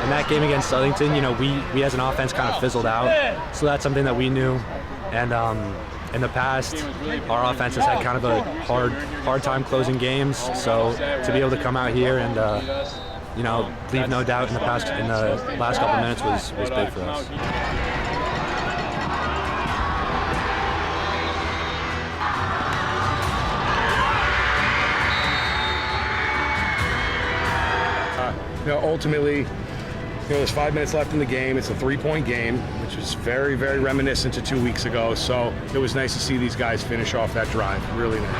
in that game against Southington, we as an offense kind of fizzled out. So that's something that we knew. And in the past, our offense has had kind of a hard time closing games. So to be able to come out here and leave no doubt in the last couple minutes was big for us. Ultimately, there's 5 minutes left in the game. It's a 3-point game, which is very, very reminiscent to 2 weeks ago. So it was nice to see these guys finish off that drive. Really nice.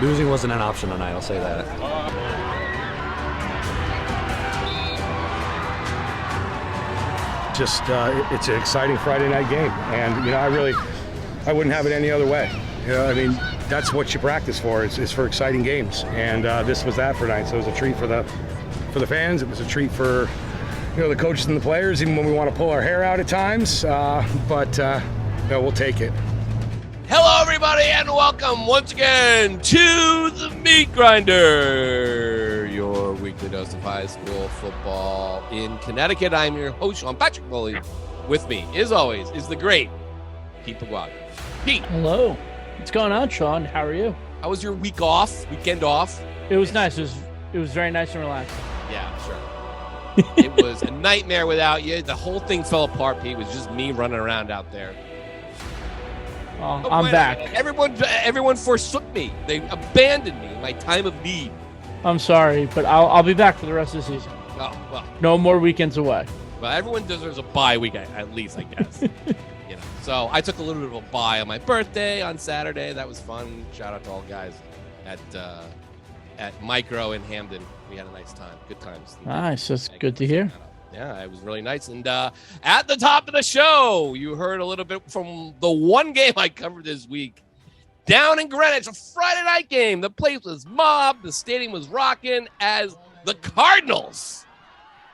Losing wasn't an option tonight, I'll say that. It's an exciting Friday night game. And, I wouldn't have it any other way. That's what you practice for. It's for exciting games, and this was that for tonight. So it was a treat for the fans. It was a treat for the coaches and the players, even when we want to pull our hair out at times. But we'll take it. Hello, everybody, and welcome once again to the Meat Grinder, your weekly dose of high school football in Connecticut. I'm your host, Sean Patrick Foley. With me, as always, is the great Pete Pagwag. Pete. Hello. What's going on, Sean? How are you? How was your weekend off? It was nice. It was very nice and relaxing. Yeah, sure. It was a nightmare without you. The whole thing fell apart, Pete. It was just me running around out there. I'm back. Everyone forsook me. They abandoned me in my time of need. I'm sorry, but I'll be back for the rest of the season. Oh, well. No more weekends away. Well, everyone deserves a bye week at least, I guess. So I took a little bit of a bye on my birthday on Saturday. That was fun. Shout out to all guys at Micro in Hamden. We had a nice time. Good times. Nice. That's good to hear. Yeah, it was really nice. And at the top of the show, you heard a little bit from the one game I covered this week. Down in Greenwich, a Friday night game. The place was mobbed. The stadium was rocking as the Cardinals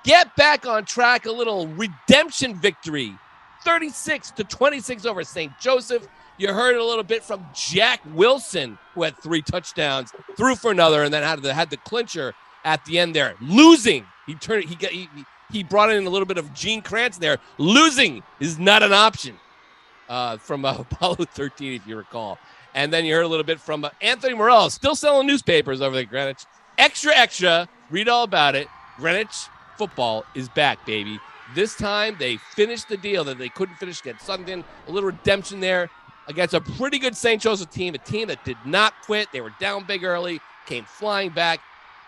get back on track. A little redemption victory. 36-26 over St. Joseph. You heard a little bit from Jack Wilson, who had 3 touchdowns, threw for another, and then had the clincher at the end there. Losing, he brought in a little bit of Gene Krantz there. Losing is not an option from Apollo 13, if you recall. And then you heard a little bit from Anthony Morello, still selling newspapers over there at Greenwich. Extra, read all about it. Greenwich football is back, baby. This time, they finished the deal that they couldn't finish against Sunday. A little redemption there against a pretty good St. Joseph team, a team that did not quit. They were down big early, came flying back.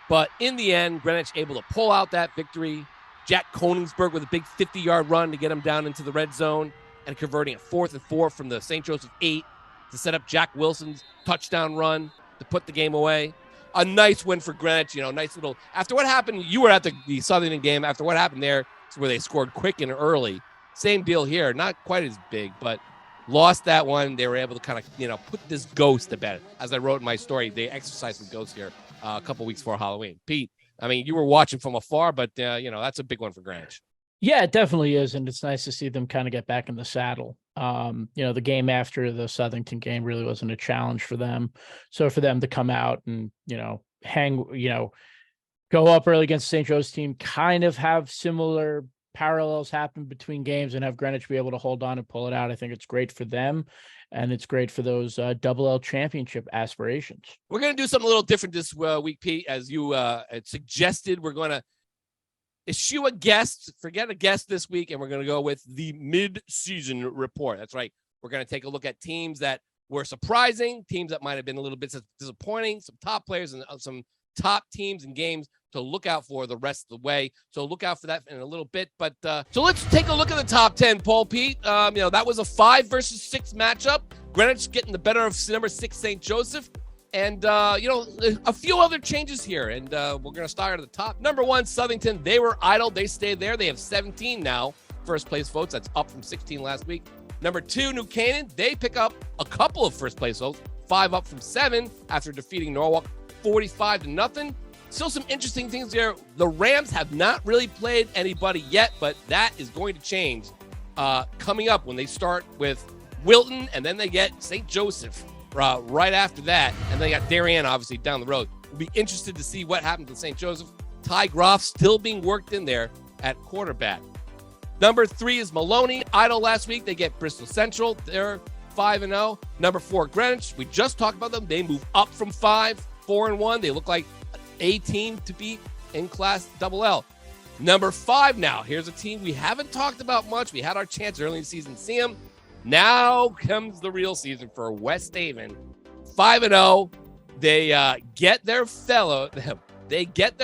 But in the end, Greenwich able to pull out that victory. Jack Koningsberg with a big 50-yard run to get him down into the red zone and converting a 4th and 4 from the St. Joseph 8 to set up Jack Wilson's touchdown run to put the game away. A nice win for Greenwich. Nice little – after what happened, you were at the Southern game. After what happened there, where they scored quick and early. Same deal here, not quite as big, but lost that one. They were able to kind of, put this ghost to bed. As I wrote in my story, they exercised some ghosts here a couple weeks before Halloween. Pete, you were watching from afar, but, that's a big one for Greenwich. Yeah, it definitely is, and it's nice to see them kind of get back in the saddle. The game after the Southington game really wasn't a challenge for them. So for them to come out and, go up early against St. Joe's team, kind of have similar parallels happen between games and have Greenwich be able to hold on and pull it out. I think it's great for them, and it's great for those double L championship aspirations. We're going to do something a little different this week, Pete. As you had suggested, we're going to issue a guest, forget a guest this week, and we're going to go with the mid-season report. That's right. We're going to take a look at teams that were surprising, teams that might have been a little bit disappointing, some top players and some top teams and games to look out for the rest of the way. So look out for that in a little bit. But so let's take a look at the top 10 poll, Pete. That was a 5 versus 6 matchup. Greenwich getting the better of number 6 St. Joseph. And, a few other changes here. And we're going to start at the top. Number 1, Southington. They were idle. They stayed there. They have 17 now first place votes. That's up from 16 last week. Number 2, New Canaan. They pick up a couple of first place votes. 5 up from 7 after defeating Norwalk 45-0. Still some interesting things there. The Rams have not really played anybody yet, but that is going to change coming up when they start with Wilton and then they get St. Joseph right after that. And they got Darien, obviously, down the road. We'll be interested to see what happens with St. Joseph. Ty Groff still being worked in there at quarterback. Number 3 is Maloney. Idle last week. They get Bristol Central. They're 5-0. Number 4, Greenwich. We just talked about them. They move up from 5, 4-1. They look like a team to beat in Class L. Number 5 now. Here's a team we haven't talked about much. We had our chance early in the season to see them. Now comes the real season for West Haven. 5-0. They get their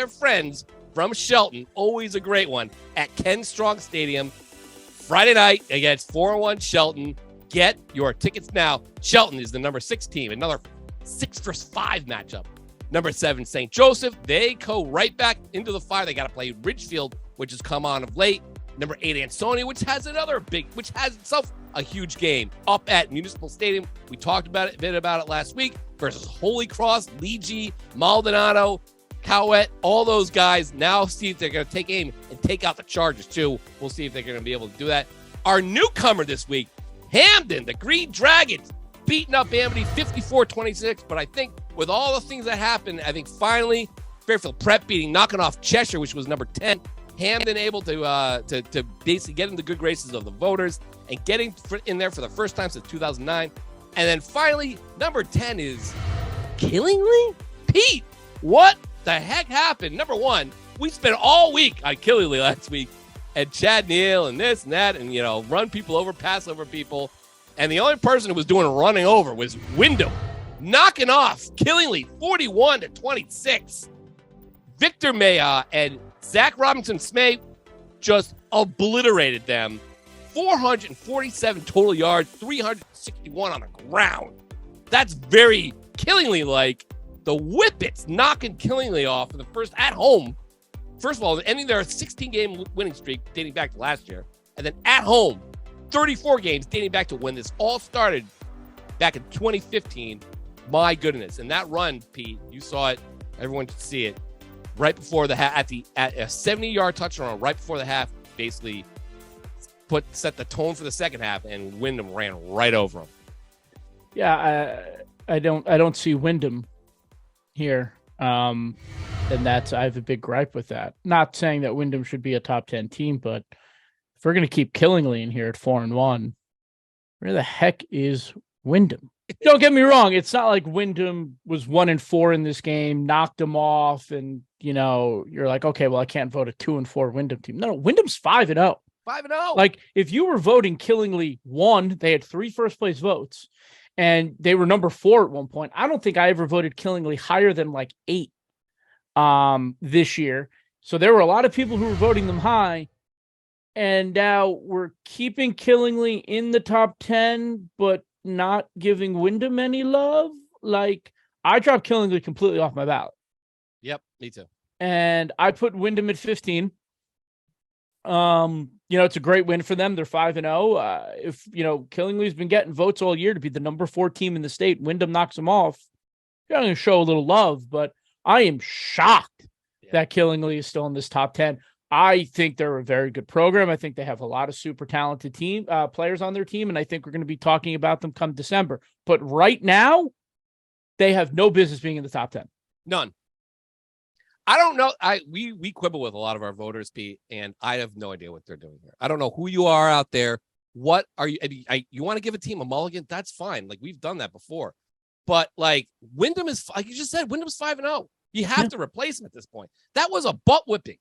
friends from Shelton, always a great one, at Ken Strong Stadium. Friday night against 4-1 Shelton. Get your tickets now. Shelton is the number 6 team. Another 6-5 matchup. Number 7, St. Joseph. They go right back into the fire. They got to play Ridgefield, which has come on of late. Number 8, Ansonia, which has itself a huge game up at Municipal Stadium. We talked about it last week versus Holy Cross, Ligi, Maldonado, Cowett, all those guys. Now see if they're going to take aim and take out the Chargers too. We'll see if they're going to be able to do that. Our newcomer this week, Hamden, the Green Dragons, beating up Amity 54-26. But I think with all the things that happened, I think finally Fairfield Prep knocking off Cheshire, which was number 10. Hamden able to basically get in the good graces of the voters and getting in there for the first time since 2009. And then finally, number 10 is Killingly? Pete, what the heck happened? Number 1, we spent all week on Killingly last week and Chad Neal and this and that and, run people over, pass over people. And the only person who was doing running over was Windham, knocking off Killingly 41-26. Victor Maya and Zach Robinson-Smay just obliterated them. 447 total yards, 361 on the ground. That's very Killingly-like. The Whippets knocking Killingly off in the first at home. First of all, ending their 16-game winning streak dating back to last year. And then at home, 34 games dating back to when this all started back in 2015. My goodness. And that run, Pete, you saw it. Everyone should see it. Right before the half, at a 70-yard touchdown right before the half, basically set the tone for the second half, and Windham ran right over them. Yeah, I don't see Windham here, and I have a big gripe with that. Not saying that Windham should be a top 10 team, but if we're going to keep Killingly in here at 4-1, where the heck is Windham? Don't get me wrong. It's not like Windham was 1-4 in this game, knocked them off, and you're like, okay, well, I can't vote a 2-4 Windham team. No, Windham's 5-0. 5-0. Like if you were voting Killingly 1, they had 3 first place votes, and they were number 4 at one point. I don't think I ever voted Killingly higher than like 8 this year. So there were a lot of people who were voting them high. And now we're keeping Killingly in the top 10, but not giving Windham any love. Like I dropped Killingly completely off my ballot. Yep, me too. And I put Windham at 15. It's a great win for them. They're 5-0. If Killingly's been getting votes all year to be the number 4 team in the state, Windham knocks them off. You're going to show a little love, but I am shocked that Killingly is still in this top 10. I think they're a very good program. I think they have a lot of super talented players on their team, and I think we're going to be talking about them come December. But right now, they have no business being in the top 10. None. I don't know. We quibble with a lot of our voters, Pete, and I have no idea what they're doing here. I don't know who you are out there. What are you? You want to give a team a mulligan? That's fine. Like we've done that before. But like Windham is, like you just said, Wyndham's 5-0. You have to replace them at this point. That was a butt whipping.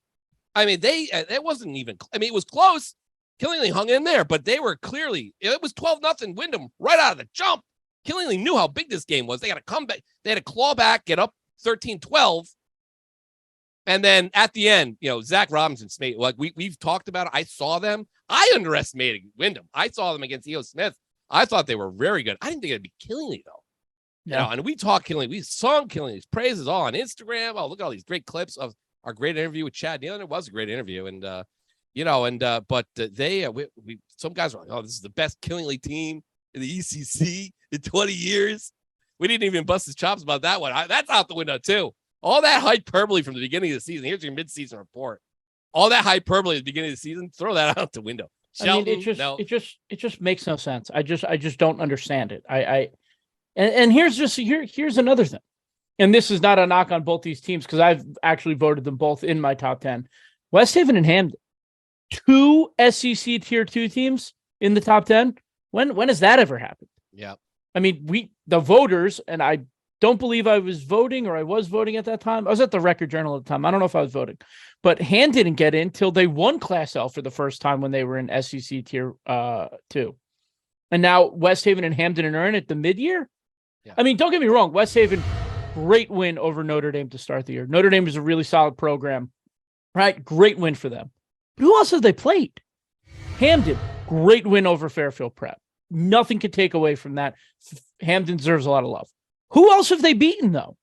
I mean, it wasn't even. I mean, it was close. Killingly hung in there, but they were clearly. It was 12-0 Windham right out of the jump. Killingly knew how big this game was. They got to come back. They had to claw back, get up 13-12. And then at the end, Zach Robinson, like we've talked about it. I saw them. I underestimated Windham. I saw them against E.O. Smith. I thought they were very good. I didn't think it'd be Killingly, though. Yeah. And we talk Killingly. We sung Killingly's praises all on Instagram. Oh, look at all these great clips of our great interview with Chad Neal. It was a great interview. And, but some guys were like, oh, this is the best Killingly team in the ECC in 20 years. We didn't even bust his chops about that one. That's out the window, too. All that hyperbole from the beginning of the season. Here's your midseason report. All that hyperbole at the beginning of the season, throw that out the window. Shelton, it just makes no sense. I just don't understand it. And here's another thing. And this is not a knock on both these teams because I've actually voted them both in my top 10. West Haven and Hamden, 2 SEC Tier 2 teams in the top 10. When has that ever happened? Yeah. I mean, the voters, and I don't believe I was voting or I was voting at that time. I was at the Record Journal at the time. I don't know if I was voting. But Ham didn't get in till they won Class L for the first time when they were in SEC Tier 2. And now West Haven and Hamden are in at the mid-year. Yeah. I mean, don't get me wrong. West Haven, great win over Notre Dame to start the year. Notre Dame is a really solid program, right? Great win for them. But who else have they played? Hamden, great win over Fairfield Prep. Nothing could take away from that. Hamden deserves a lot of love. Who else have they beaten though?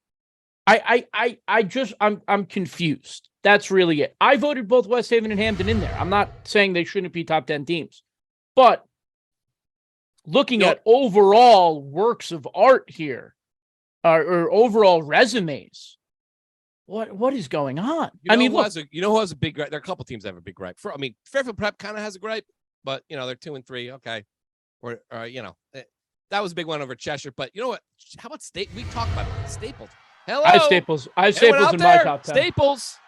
I'm confused. That's really it. I voted both West Haven and Hamden in there. I'm not saying they shouldn't be top 10 teams, but looking at overall works of art here, or overall resumes, what is going on? Who has a big gripe? There are a couple teams that have a big gripe. Fairfield Prep kind of has a gripe, but they're 2-3. Okay, or that was a big one over Cheshire. But you know what? How about State? We talked about it. Staples. Hello. I have Staples in my top 10. Staples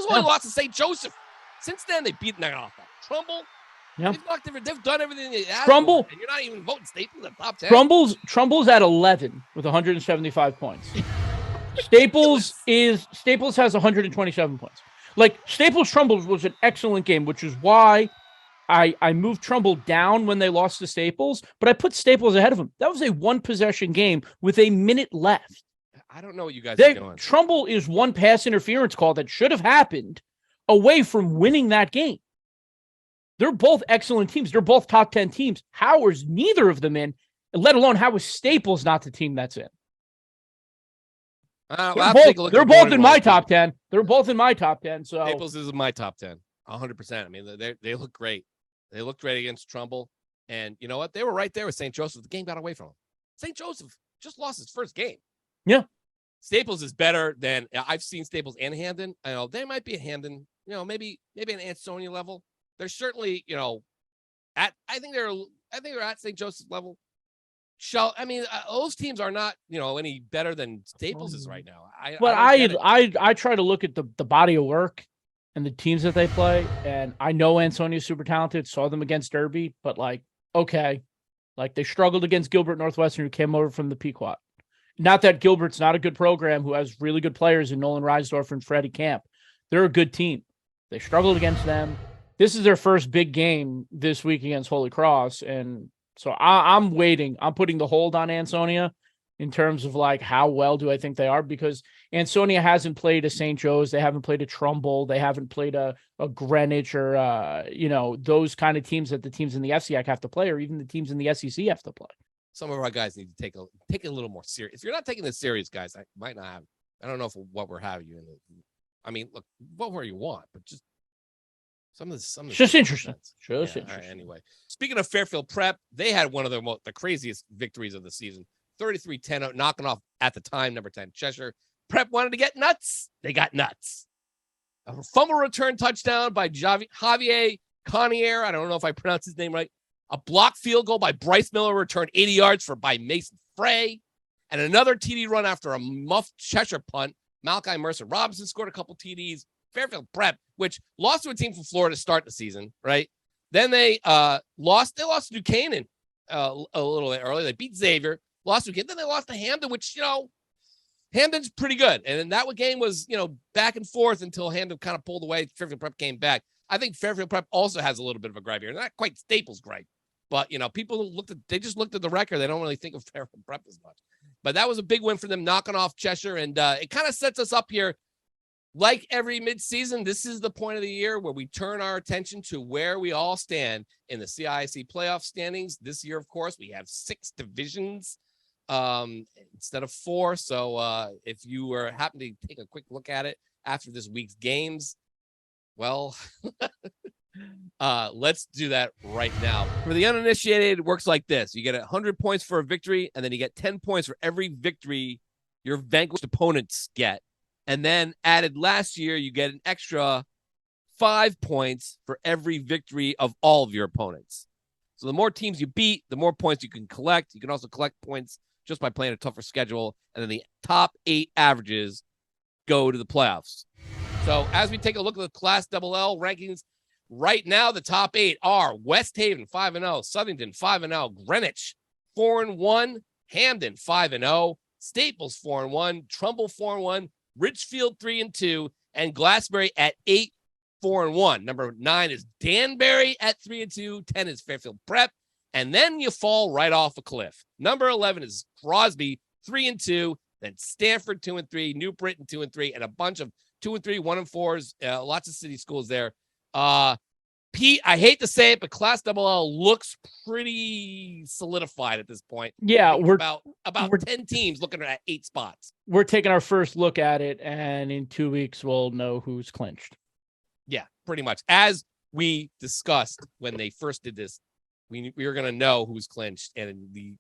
only lost to St. Joseph. Since then, they've beaten off Trumbull. Yeah. They've done everything they asked Trumbull, for, and you're not even voting Staples in the top 10. Trumbull's at 11 with 175 points. Staples has 127 points. Like Staples Trumbull was an excellent game, which is why I moved Trumbull down when they lost to Staples, but I put Staples ahead of them. That was a 1-possession game with a minute left. I don't know what you guys are doing. Trumbull is one pass interference call that should have happened away from winning that game. They're both excellent teams. They're both top 10 teams. How is neither of them in, let alone how is Staples not the team that's in? They're both in my top 10. They're both in my top 10. So Staples is in my top 10, 100%. I mean, they look great. They looked great against Trumbull. And you know what? They were right there with St. Joseph. The game got away from them. St. Joseph just lost his first game. Yeah. Staples is better than I've seen Staples and Hamden. I know they might be a Hamden, maybe an Ansonia level. They're certainly, I think they're at St. Joseph level. Those teams are not, any better than Staples is right now. I try to look at the body of work and the teams that they play, and I know Ansonia is super talented. Saw them against Derby, but they struggled against Gilbert Northwestern, who came over from the Pequot. Not that Gilbert's not a good program, who has really good players in Nolan Reisdorf and Freddie Camp. They're a good team. They struggled against them. This is their first big game this week against Holy Cross. And so I'm waiting. I'm putting the hold on Ansonia in terms of how well do I think they are, because Ansonia hasn't played a St. Joe's. They haven't played a Trumbull. They haven't played a Greenwich or, those kind of teams that the teams in the FCAC have to play, or even the teams in the SEC have to play. Some of our guys need to take it a little more serious. If you're not taking this serious, guys, I might not have. I don't know what we're having you in. Look, vote where you want, but just some of this. Just interesting. Interesting. All right, anyway, speaking of Fairfield Prep, they had one of the craziest victories of the season, 33-10, knocking off at the time number 10 Cheshire. Prep wanted to get nuts. They got nuts. A fumble return touchdown by Javier Connier. I don't know if I pronounced his name right. A blocked field goal by Bryce Miller, returned 80 yards by Mason Frey, and another TD run after a muffed Cheshire punt. Malachi Mercer Robinson scored a couple TDs. Fairfield Prep, which lost to a team from Florida to start the season, right? Then they lost. They lost to Duquesne a little bit early. They beat Xavier, lost to Duquesne. Then they lost to Hamden, which Hamden's pretty good. And then that game was back and forth until Hamden kind of pulled away. Fairfield Prep came back. I think Fairfield Prep also has a little bit of a gripe here. Not quite Staples' gripe, but people they just looked at the record. They don't really think of Fairfield Prep as much. But that was a big win for them, knocking off Cheshire, and it kind of sets us up here. Like every midseason, this is the point of the year where we turn our attention to where we all stand in the CIAC playoff standings. This year, of course, we have 6 divisions instead of 4. So if you were happen to take a quick look at it after this week's games, well, let's do that right now. For the uninitiated, it works like this. You get 100 points for a victory, and then you get 10 points for every victory your vanquished opponents get. And then added last year, you get an extra 5 points for every victory of all of your opponents. So the more teams you beat, the more points you can collect. You can also collect points just by playing a tougher schedule. And then the top 8 averages go to the playoffs. So as we take a look at the Class L rankings, right now the top 8 are West Haven 5-0, Southington 5-0, Greenwich 4-1, Hamden 5-0, Staples 4-1, Trumbull 4-1, Ridgefield 3-2, and Glassbury at 8-4-1. Number 9 is Danbury at 3-2. 10 is Fairfield Prep, and then you fall right off a cliff. Number 11 is Crosby 3-2. Then Stanford 2-3, New Britain 2-3, and a bunch of 2-3, 1-4s. Lots of city schools there. Pete, I hate to say it, but Class L looks pretty solidified at this point. Yeah, we're about 10 teams looking at 8 spots. We're taking our first look at it, and in 2 weeks we'll know who's clinched. Yeah, pretty much. As we discussed when they first did this, we were going to know who's clinched, and the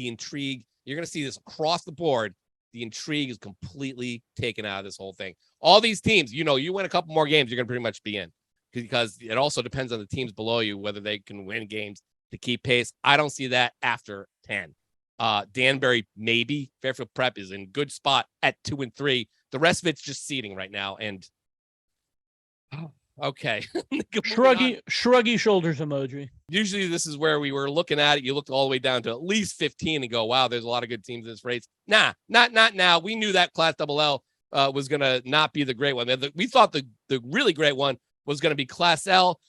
intrigue. You're going to see this across the board. The intrigue is completely taken out of this whole thing. All these teams, you win a couple more games, you're going to pretty much be in, because it also depends on the teams below you, whether they can win games to keep pace. I don't see that after 10. Danbury, maybe. Fairfield Prep is in good spot at 2-3. The rest of it's just seeding right now. And okay. Shruggy shoulders emoji. Usually this is where we were looking at it. You looked all the way down to at least 15 and go, wow, there's a lot of good teams in this race. Nah, not now. We knew that Class L was going to not be the great one. We thought the really great one was going to be Class L.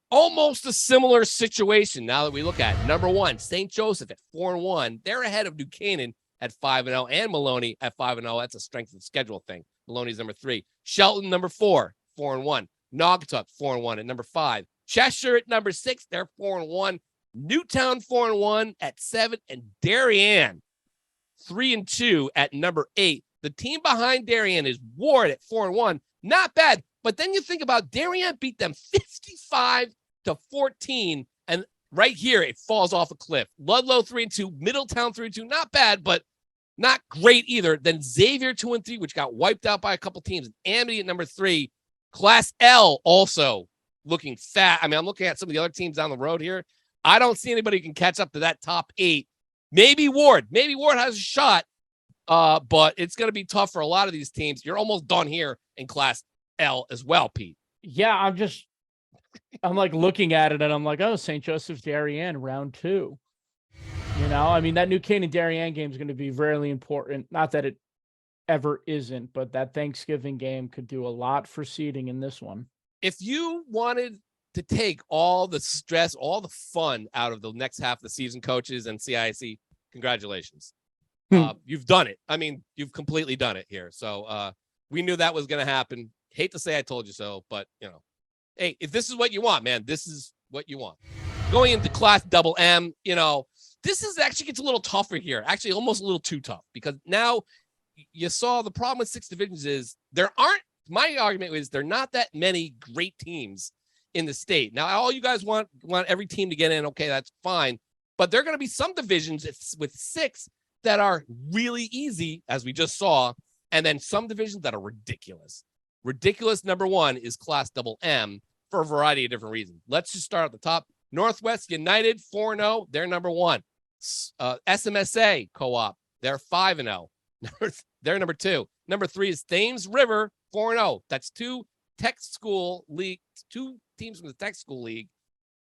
Almost a similar situation now that we look at number 1, St. Joseph at 4-1. They're ahead of New Canaan at 5-0 and Maloney at 5-0. That's a strength of schedule thing. Maloney's number 3. Shelton, number 4, 4-1. Naugatuck 4-1 at number 5. Cheshire at number 6, they're 4-1. Newtown 4-1 at 7, and Darien 3-2 at number 8. The team behind Darien is Ward at 4-1. Not bad, but then you think about Darien beat them 55-14, and right here it falls off a cliff. Ludlow 3-2, Middletown 3-2, not bad, but not great either. Then Xavier 2-3, which got wiped out by a couple teams. Amity at number 3. Class L also looking fat. I mean, I'm looking at some of the other teams down the road here. I don't see anybody who can catch up to that top 8. Maybe Ward. Maybe Ward has a shot, but it's going to be tough for a lot of these teams. You're almost done here in Class L as well, Pete. Yeah, I'm like looking at it and I'm like, oh, St. Joseph Darien round 2. I mean, that New Canaan Darien game is going to be really important. Not that it ever isn't, but that Thanksgiving game could do a lot for seeding in this one. If you wanted to take all the stress, all the fun out of the next half of the season, coaches and CIC, congratulations. You've done it. I mean, you've completely done it here. So we knew that was going to happen. Hate to say I told you so, but hey, if this is what you want, man, this is what you want. Going into Class M, this is actually gets a little tougher here. Actually, almost a little too tough, because now you saw the problem with 6 divisions is my argument is there are not that many great teams in the state. Now, all you guys want every team to get in. Okay, that's fine. But there are going to be some divisions with 6 that are really easy, as we just saw, and then some divisions that are ridiculous. Ridiculous number 1 is Class M for a variety of different reasons. Let's just start at the top. Northwest United, 4-0. They're number 1. SMSA Co-op, they're 5-0. They're number 2. Number 3 is Thames River, 4-0. That's 2 teams from the tech school league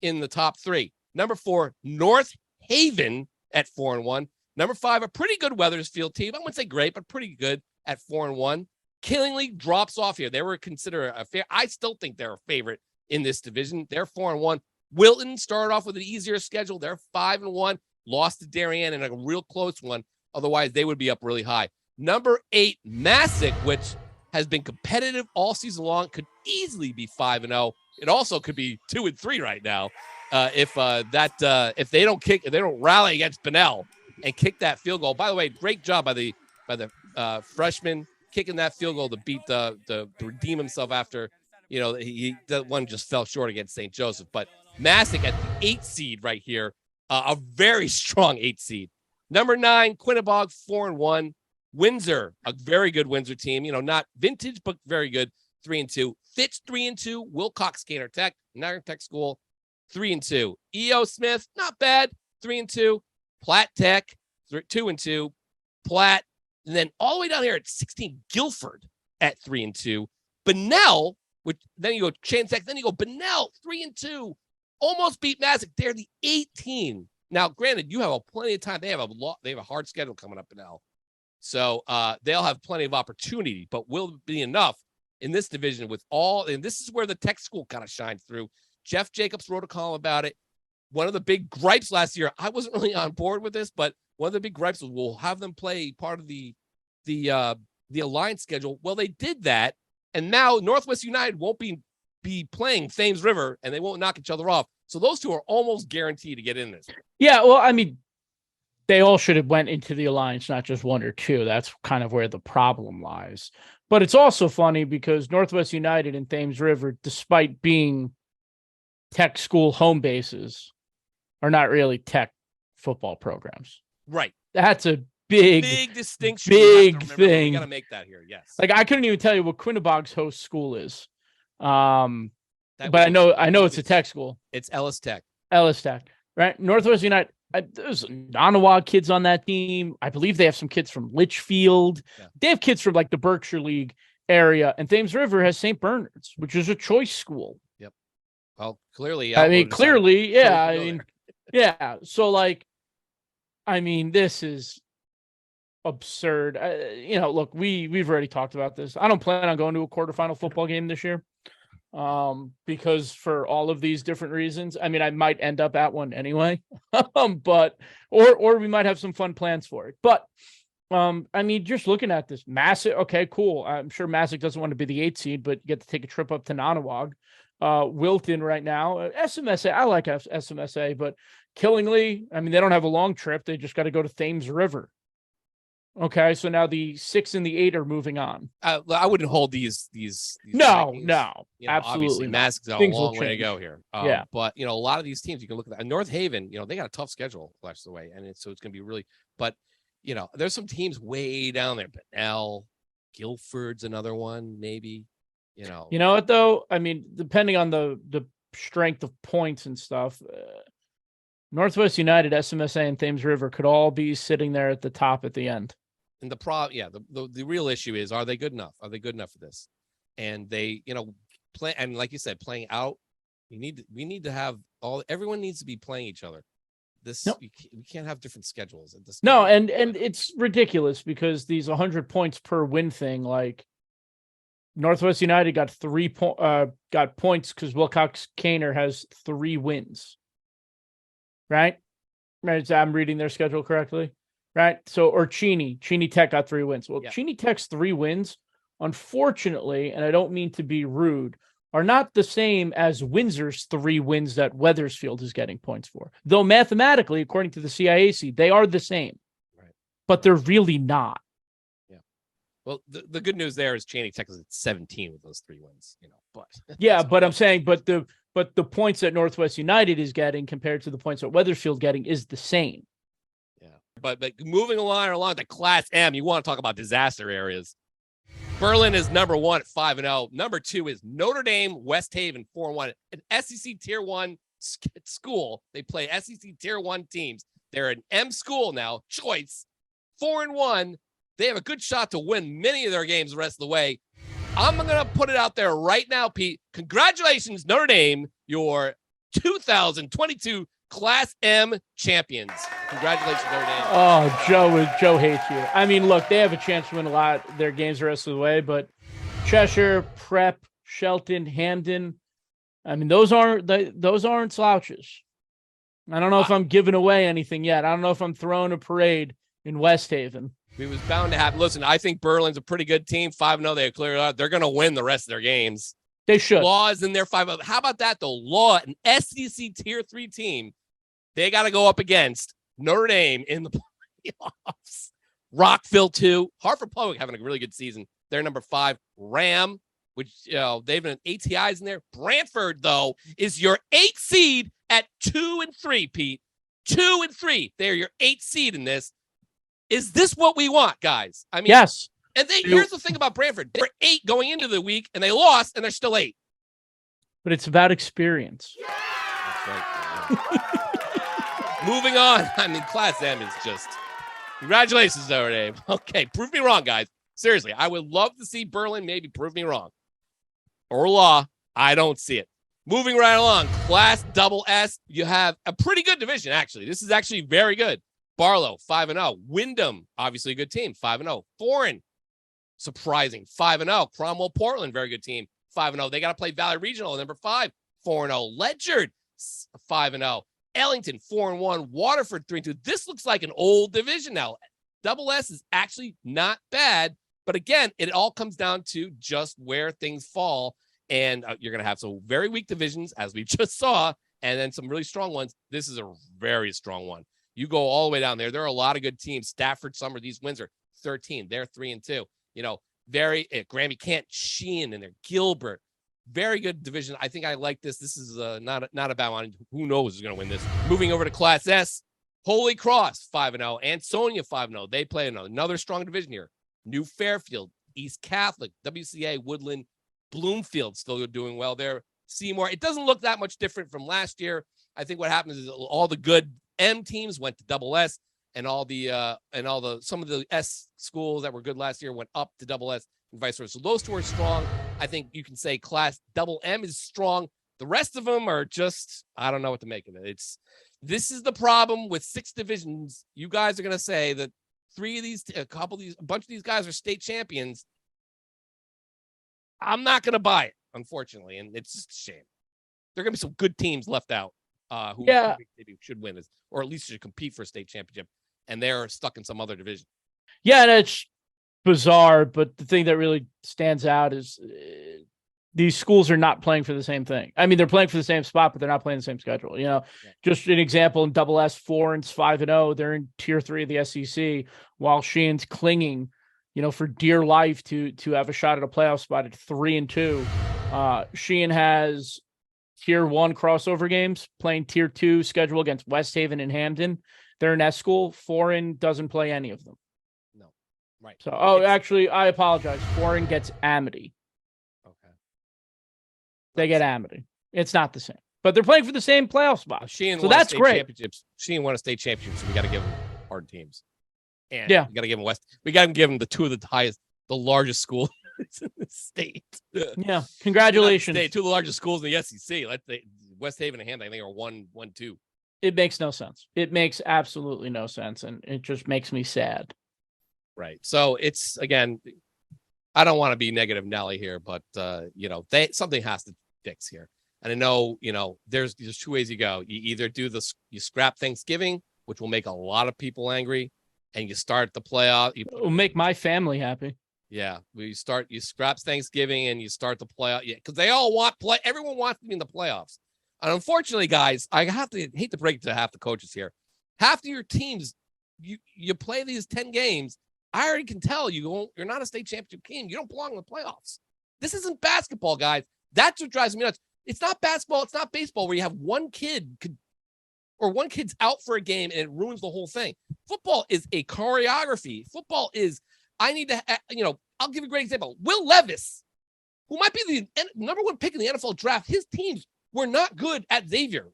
in the top 3. Number 4, North Haven at 4-1. Number 5, a pretty good Weathersfield team. I wouldn't say great, but pretty good at 4-1. Killingly drops off here. They were considered a fair. I still think they're a favorite in this division. They're 4-1. Wilton started off with an easier schedule. They're 5-1. Lost to Darien in a real close one. Otherwise, they would be up really high. Number 8, Massac, which has been competitive all season long, could easily be 5-0. It also could be 2-3 right now if they don't rally against Bunnell and kick that field goal. By the way, great job by the freshman kicking that field goal to beat to redeem himself after that one just fell short against St. Joseph. But Massac at the 8 seed right here, a very strong 8 seed. Number 9, Quinnebog 4-1. Windsor, a very good Windsor team. Not vintage, but very good, 3-2. Fitz 3-2. Wilcox Gaynor Tech, another tech school, 3-2. E.O. Smith, not bad, 3-2. Platt Tech, 2-2. Platt, and then all the way down here at 16, Guilford at 3-2. Benell, which then you go Chain Tech, then you go Benell, 3-2. Almost beat Massac. They're the 18. Now, granted, you have plenty of time. They have a hard schedule coming up Benell. So they'll have plenty of opportunity, but will it be enough in this division with all, and this is where the Tech school kind of shined through. Jeff Jacobs wrote a column about it. One of the big gripes last year, I wasn't really on board with this, but one of the big gripes was we'll have them play part of the alliance schedule. Well, they did that, and now Northwest United won't be playing Thames River, and they won't knock each other off. So those two are almost guaranteed to get in this. Yeah, well, I mean, they all should have went into the alliance, not just one or two. That's kind of where the problem lies. But it's also funny because Northwest United and Thames River, despite being Tech school home bases, are not really Tech football programs. Right. That's a big distinction. Big thing. We got to make that here. Yes. Like, I couldn't even tell you what Quinnebog's host school is. But I know it's a Tech school. It's Ellis Tech. Ellis Tech, right? Northwest United. There's Onawag kids on that team. I believe they have some kids from Litchfield. Yeah. They have kids from like the Berkshire League area. And Thames River has St. Bernard's, which is a choice school. Yep. Well, clearly. Yeah. So, like, this is absurd. Look, we've already talked about this. I don't plan on going to a quarterfinal football game this year. Because for all of these different reasons, I might end up at one anyway, but we might have some fun plans for it. But, just looking at this, Massac, okay, cool. I'm sure Massac doesn't want to be the 8th seed, but you get to take a trip up to Nonawag. Wilton right now, SMSA, I like SMSA, but Killingly, they don't have a long trip. They just got to go to Thames River. Okay, so now the 6 and the 8 are moving on. I wouldn't hold these No, absolutely. Absolutely. Massac's got Things a long way to go here. Yeah, but a lot of these teams you can look at. North Haven, they got a tough schedule last away, and so it's going to be really. But there's some teams way down there. Benell, Guilford's another one, maybe. You know what though? Depending on the strength of points and stuff. Northwest United, SMSA, and Thames River could all be sitting there at the top at the end. And the real issue is, are they good enough? Are they good enough for this? And they, play. And like you said, playing out. We need to have everyone needs to be playing each other. We can't have different schedules. No, and it's ridiculous because these 100 points per win thing, like Northwest United got got points because Wilcox Caner has 3 wins. Right? So I'm reading their schedule correctly. Right? So, or Cheney Tech got 3 wins. Well, yeah. Cheney Tech's 3 wins, unfortunately, and I don't mean to be rude, are not the same as Windsor's 3 wins that Wethersfield is getting points for. Though mathematically, according to the CIAC, they are the same. Right. But they're really not. Yeah. Well, the good news there is Cheney Tech is at 17 with those 3 wins, but yeah, but I'm saying, but the points that Northwest United is getting compared to the points that Wethersfield getting is the same. Yeah. But moving along to Class M, you want to talk about disaster areas. Berlin is number 1 at 5-0. Number 2 is Notre Dame, West Haven, 4-1. An SEC Tier 1 school. They play SEC Tier 1 teams. They're an M school now, choice, 4-1. They have a good shot to win many of their games the rest of the way. I'm going to put it out there right now, Pete. Congratulations, Notre Dame, your 2022 Class M champions. Congratulations, Notre Dame. Oh, Joe hates you. Look, they have a chance to win a lot of their games the rest of the way, but Cheshire, Prep, Shelton, Hamden, those aren't slouches. I don't know if I'm giving away anything yet. I don't know if I'm throwing a parade in West Haven. It was bound to happen. Listen, I think Berlin's a pretty good team. 5-0, they cleared out. They're going to win the rest of their games. They should. Law is in there 5-0. How about that, though? Law, an SEC Tier 3 team, they got to go up against Notre Dame in the playoffs. Rockville, 2. Hartford Public having a really good season. They're number 5. Ram, which they've been ATIs in there. Brantford, though, is your 8th seed at 2-3, Pete. 2-3. They're your 8th seed in this. Is this what we want, guys? Yes. And here's the thing about Brantford. They were 8 going into the week, and they lost, and they're still 8. But it's about experience. That's Moving on. I mean, Class M is just congratulations, Notre Dame. Okay, prove me wrong, guys. Seriously, I would love to see Berlin maybe prove me wrong. Or Law, I don't see it. Moving right along, Class Double S. You have a pretty good division, actually. This is actually very good. Barlow, 5-0. Windham, obviously a good team, 5-0. Foreign, surprising, 5-0. Cromwell, Portland, very good team, 5-0. They got to play Valley Regional, number 5, 4-0. Ledyard, 5-0. Ellington, 4-1. Waterford, 3-2. This looks like an old division now. Double S is actually not bad, but again, it all comes down to just where things fall, and you're going to have some very weak divisions, as we just saw, and then some really strong ones. This is a very strong one. You go all the way down there. There are a lot of good teams. Stafford, Summer, these wins are 13. They're 3-2. You know, very Grammy Kent, Sheehan, and there, Gilbert. Very good division. I think I like this. This is not a bad one. Who knows who's going to win this? Moving over to Class S, Holy Cross, 5-0. Ansonia, 5-0. They play another strong division here. New Fairfield, East Catholic, WCA, Woodland, Bloomfield still doing well there. Seymour. It doesn't look that much different from last year. I think what happens is all the good M teams went to Double S, and some of the S schools that were good last year went up to Double S and vice versa. So those two are strong. I think you can say Class Double M is strong. The rest of them are just, I don't know what to make of it. This is the problem with 6 divisions. You guys are going to say that a bunch of these guys are state champions. I'm not going to buy it, unfortunately, and it's just a shame. There are going to be some good teams left out who maybe should win this, or at least should compete for a state championship, and they're stuck in some other division. Yeah, and it's bizarre, but the thing that really stands out is these schools are not playing for the same thing. I mean, they're playing for the same spot, but they're not playing the same schedule. You know, just an example in Double S, Florence 5-0. They're in Tier 3 of the SEC, while Sheehan's clinging, you know, for dear life to have a shot at a playoff spot at 3-2. Sheehan has Tier 1 crossover games, playing Tier 2 schedule against West Haven and Hamden. They're an S school. Foreign doesn't play any of them. No, right. So, actually, I apologize. Foreign gets Amity. Okay. They get Amity. It's not the same, but they're playing for the same playoff spot. Sheehan so that's great. Sheehan won a state championship, so we got to give them hard teams. And yeah, we got to give them We got to give them the two of the highest, the largest schools in the state. Yeah, congratulations. Two of the largest schools in the SEC. West Haven and Hamden, I think, are 1-2. It makes no sense. It makes absolutely no sense, and it just makes me sad. Right. So it's, again, I don't want to be negative Nelly here, but something has to fix here. And I know, there's 2 ways you go. You either you scrap Thanksgiving, which will make a lot of people angry, and you start the playoff. It will make my family happy. Yeah, you scrap Thanksgiving and you start the playoff. Yeah, because they all everyone wants to be in the playoffs. And unfortunately, guys, I hate to break it to half the coaches here. Half of your teams, you play these 10 games. I already can tell you're not a state championship team. You don't belong in the playoffs. This isn't basketball, guys. That's what drives me nuts. It's not basketball. It's not baseball where you have one kid's out for a game and it ruins the whole thing. Football is a choreography. Football is, I'll give you a great example. Will Levis, who might be the number 1 pick in the NFL draft, his teams were not good at Xavier.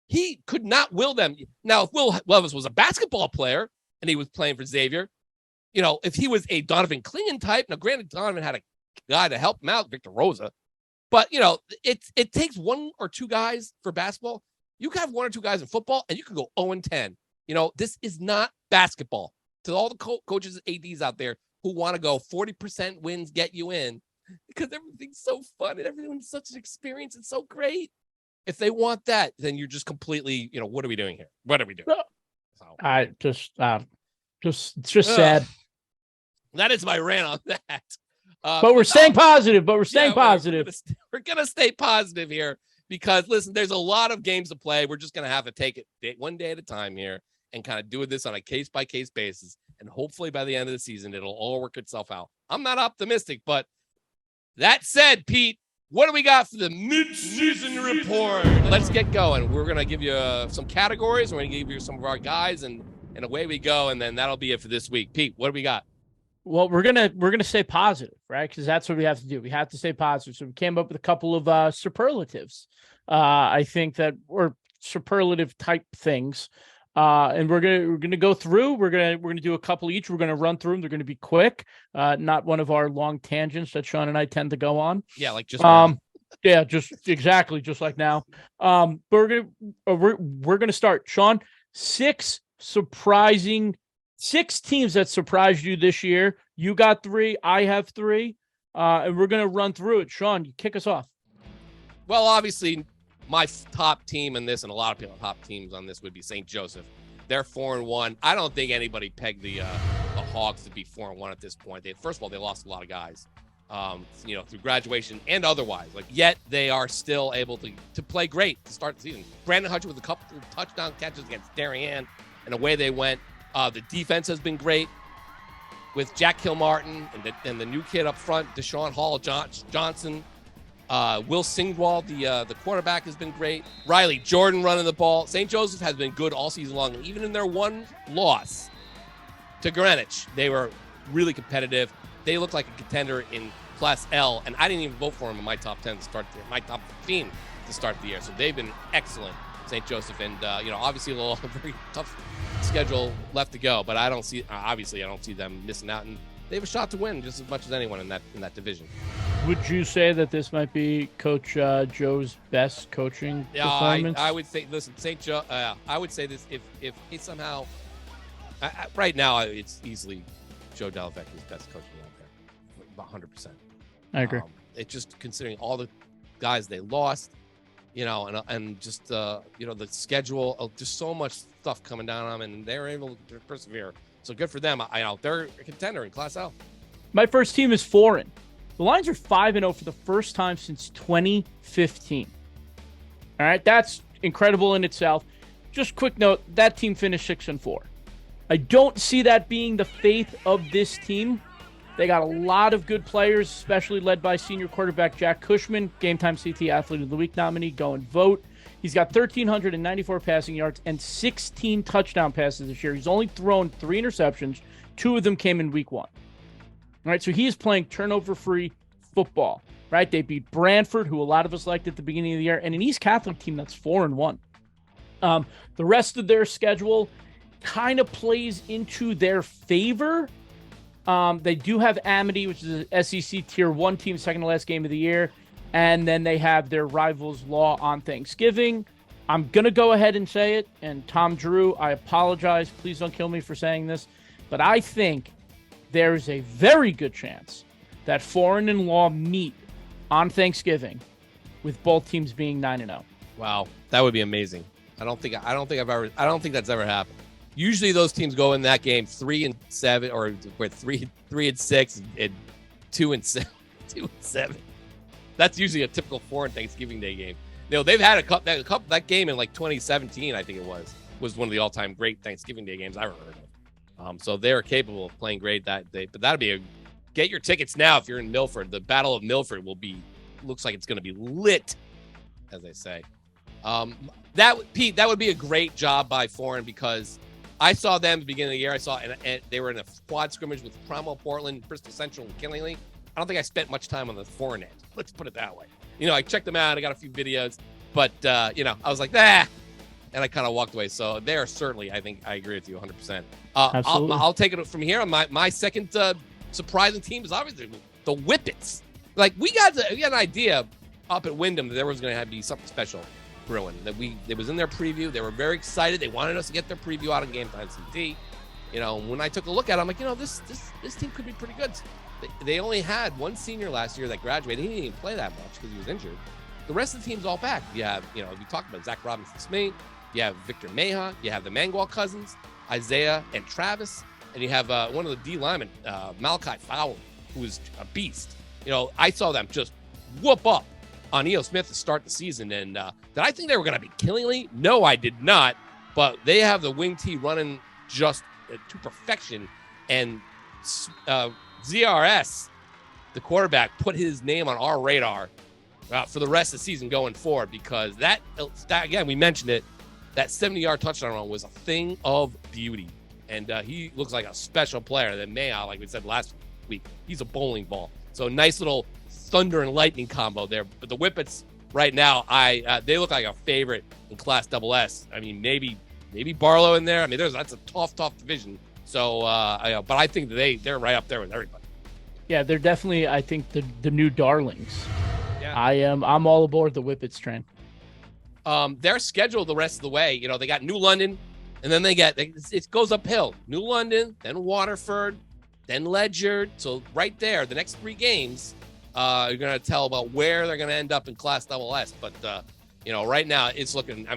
He could not will them. Now, if Will Levis was a basketball player and he was playing for Xavier, if he was a Donovan Clingan type, now granted, Donovan had a guy to help him out, Victor Rosa, but, it takes 1 or 2 guys for basketball. You can have 1 or 2 guys in football and you can go 0-10. This is not basketball. To all the coaches and ADs out there who want to go 40% wins get you in, because everything's so fun and everyone's such an experience. It's so great. If they want that, then you're just completely, what are we doing here? What are we doing? It's just sad. That is my rant on that. But we're staying positive. We're going to stay positive here because, listen, there's a lot of games to play. We're just going to have to take it one day at a time here and kind of do this on a case-by-case basis. And hopefully by the end of the season, it'll all work itself out. I'm not optimistic, but that said, Pete, what do we got for the mid-season report? Let's get going. We're going to give you some categories. We're going to give you some of our guys, and away we go, and then that'll be it for this week. Pete, what do we got? Well, we're gonna stay positive, right? Because that's what we have to do. We have to stay positive. So we came up with a couple of superlatives I think that we're superlative type things. And we're gonna go through. We're gonna do a couple each. We're gonna run through them. They're gonna be quick, not one of our long tangents that Sean and I tend to go on. Yeah, like just now. Yeah, just exactly, just like now. We're gonna start. Sean, 6 teams that surprised you this year. You got 3. I have 3. And we're gonna run through it. Sean, you kick us off. Well, obviously, my top team in this, and a lot of people top teams on this, would be St. Joseph. They're 4-1. I don't think anybody pegged the Hogs to be 4-1 at this point. First of all, they lost a lot of guys, through graduation and otherwise. Yet they are still able to play great to start the season. Brandon Hutcher with a couple of touchdown catches against Darien, and away they went. The defense has been great with Jack Kilmartin and the new kid up front, Deshaun Hall Johnson. Will Singwall, the quarterback, has been great. Riley Jordan running the ball. St. Joseph has been good all season long. Even in their one loss to Greenwich, they were really competitive. They look like a contender in Class L, and I didn't even vote for them in my top 10 to start the year, my top 15 to start the year. So they've been excellent, St. Joseph, and obviously a very tough schedule left to go. But I don't see them missing out, and they have a shot to win just as much as anyone in that division. Would you say that this might be Coach Joe's best coaching performance? I would say, listen, St. Joe. I would say this: if he somehow, right now, it's easily Joe Delavecchi's best coaching out there, 100%. I agree. It's just considering all the guys they lost, and just the schedule, just so much stuff coming down on them, and they're able to persevere. So good for them. They're a contender in Class L. My first team is foreign. The Lions are 5-0 for the first time since 2015. All right, that's incredible in itself. Just quick note, that team finished 6-4. I don't see that being the fate of this team. They got a lot of good players, especially led by senior quarterback Jack Cushman, GameTimeCT Athlete of the Week nominee. Go and vote. He's got 1,394 passing yards and 16 touchdown passes this year. He's only thrown 3 interceptions. 2 of them came in week 1. All right, so he is playing turnover-free football, right? They beat Brantford, who a lot of us liked at the beginning of the year, and an East Catholic team that's 4-1. The rest of their schedule kind of plays into their favor. They do have Amity, which is an SEC Tier 1 team, second to last game of the year, and then they have their rivals Law on Thanksgiving. I'm going to go ahead and say it, and Tom Drew, I apologize. Please don't kill me for saying this, but I think there's a very good chance that Foreign and Law meet on Thanksgiving, with both teams being 9-0. Wow, that would be amazing. I don't think that's ever happened. Usually those teams go in that game 3-7, or 3-6 and 2-7. 2-7. That's usually a typical Foreign Thanksgiving Day game. They've had that game in 2017, I think it was one of the all-time great Thanksgiving Day games I ever heard of. So they're capable of playing great that day. But that'd be get your tickets now if you're in Milford. The Battle of Milford looks like it's going to be lit, as they say. That would be a great job by Foreign, because I saw them at the beginning of the year. I saw, and they were in a quad scrimmage with Cromwell, Portland, Bristol Central, and Killingly. I don't think I spent much time on the Foreign end. Let's put it that way. I checked them out. I got a few videos, but I was like, and I kind of walked away. So they are certainly, I think I agree with you 100%. I'll take it from here. My second surprising team is obviously the Whippets. We got an idea up at Windham that there was going to be something special brewing. It was in their preview. They were very excited. They wanted us to get their preview out on GameTimeCT. When I took a look at it, I'm like, this team could be pretty good. They only had one senior last year that graduated. He didn't even play that much because he was injured. The rest of the team's all back. You have, we talked about Zach Robinson-Smith. You have Victor Meha. You have the Mangual cousins, Isaiah and Travis. And you have one of the D linemen, Malachi Fowler, who is a beast. I saw them just whoop up on E.O. Smith to start the season. And did I think they were going to be Killingly? No, I did not. But they have the wing tee running just to perfection. And ZRS, the quarterback, put his name on our radar for the rest of the season going forward, because that again, we mentioned it, that 70-yard touchdown run was a thing of beauty. And he looks like a special player. Then Maya, like we said last week, he's a bowling ball. So nice little thunder and lightning combo there. But the Whippets, right now, they look like a favorite in Class SS. I mean, maybe Barlow in there. I mean, that's a tough division. So, but I think they're right up there with everybody. Yeah, they're definitely, I think, the new darlings. Yeah. I'm all aboard the Whippets train. Their schedule the rest of the way, they got New London, and then it goes uphill. New London, then Waterford, then Ledyard. So right there, the next 3 games, you're going to tell about where they're going to end up in Class SS. But, right now it's looking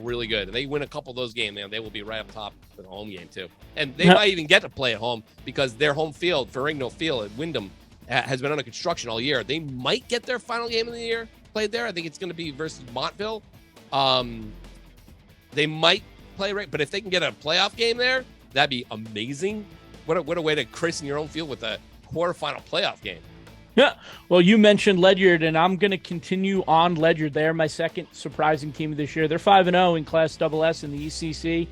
really good. And they win a couple of those games, they will be right up top for the home game too. And they might even get to play at home because their home field, Ferrigno Field at Windham, has been under construction all year. They might get their final game of the year played there. I think it's going to be versus Montville. They might play right, but if they can get a playoff game there, that'd be amazing. What a way to christen your own field with a quarterfinal playoff game. Yeah. Well, you mentioned Ledyard, and I'm going to continue on Ledyard. They're my second surprising team of this year. They're 5-0 in Class SS in the ECC.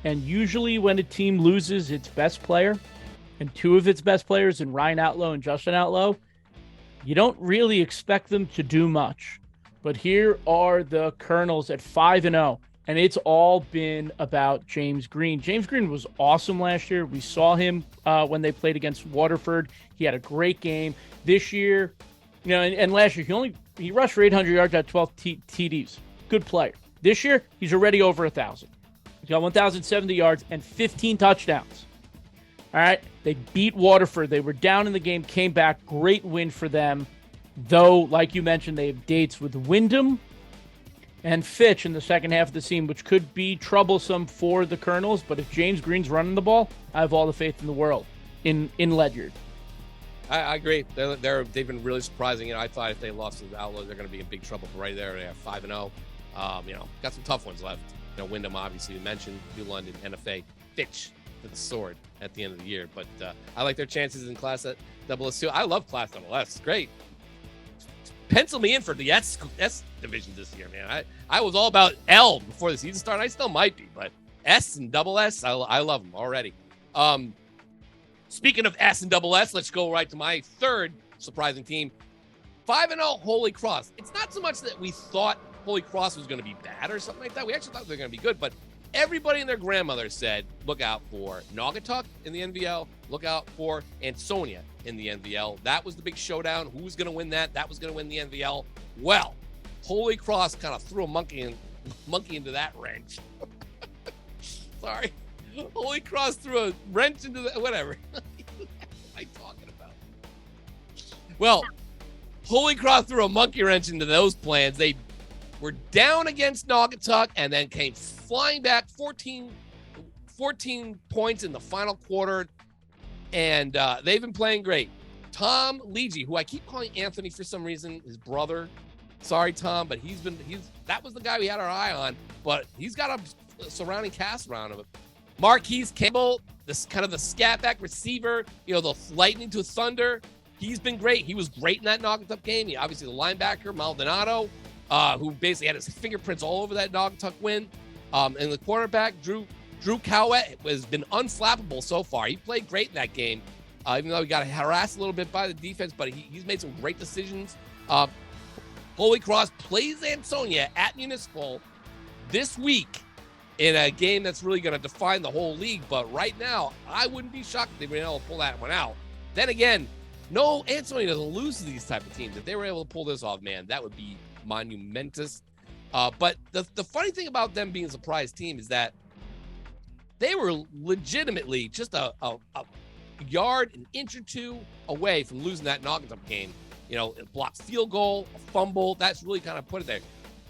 And usually when a team loses its best player, and 2 of its best players in Ryan Outlaw and Justin Outlaw, you don't really expect them to do much. But here are the Colonels at 5-0. And it's all been about James Green. James Green was awesome last year. We saw him when they played against Waterford. He had a great game. This year, and last year, he rushed for 800 yards at 12 TDs. Good player. This year, he's already over 1,000. He's got 1,070 yards and 15 touchdowns. All right. They beat Waterford. They were down in the game, came back. Great win for them. Though, like you mentioned, they have dates with Windham and Fitch in the second half of the season, which could be troublesome for the Colonels. But if James Green's running the ball, I have all the faith in the world in Ledyard. I agree. They've been really surprising. I thought if they lost to the Outlaws, they're going to be in big trouble. But right there, they have 5-0. Got some tough ones left. Wyndham, obviously, you mentioned, New London, NFA, Fitch to the sword at the end of the year. But I like their chances in Class SS too. I love Class SS. It's great. Pencil me in for the S division this year, man. I was all about L before the season started. I still might be, but S and SS, I love them already. Speaking of S and SS, let's go right to my third surprising team. 5-0 Holy Cross. It's not so much that we thought Holy Cross was going to be bad or something like that. We actually thought they were going to be good, but everybody and their grandmother said, look out for Naugatuck in the NVL, look out for Ansonia in the NVL. That was the big showdown. Who was going to win that? That was going to win the NVL. Well, Holy Cross kind of threw a monkey into that wrench. Sorry. Holy Cross threw a wrench into the whatever. What am I talking about? Well, Holy Cross threw a monkey wrench into those plans. They were down against Naugatuck and then came flying back 14 points in the final quarter. And they've been playing great. Tom Leege, who I keep calling Anthony for some reason, his brother. Sorry, Tom, but that was the guy we had our eye on. But he's got a surrounding cast around him. Marquise Campbell, this kind of the scat back receiver, the lightning to thunder. He's been great. He was great in that Naugatuck game. He obviously the linebacker, Maldonado, who basically had his fingerprints all over that Naugatuck win. And the quarterback, Drew Cowett, has been unflappable so far. He played great in that game, even though he got harassed a little bit by the defense, but he's made some great decisions. Holy Cross plays Ansonia at Municipal this week in a game that's really going to define the whole league. But right now, I wouldn't be shocked if they were able to pull that one out. Then again, no, Ansonia doesn't lose to these type of teams. If they were able to pull this off, man, that would be monumentous. But the funny thing about them being a surprise team is that they were legitimately just a yard, an inch or two away from losing that Naugatuck game. A blocked field goal, a fumble, that's really kind of put it there.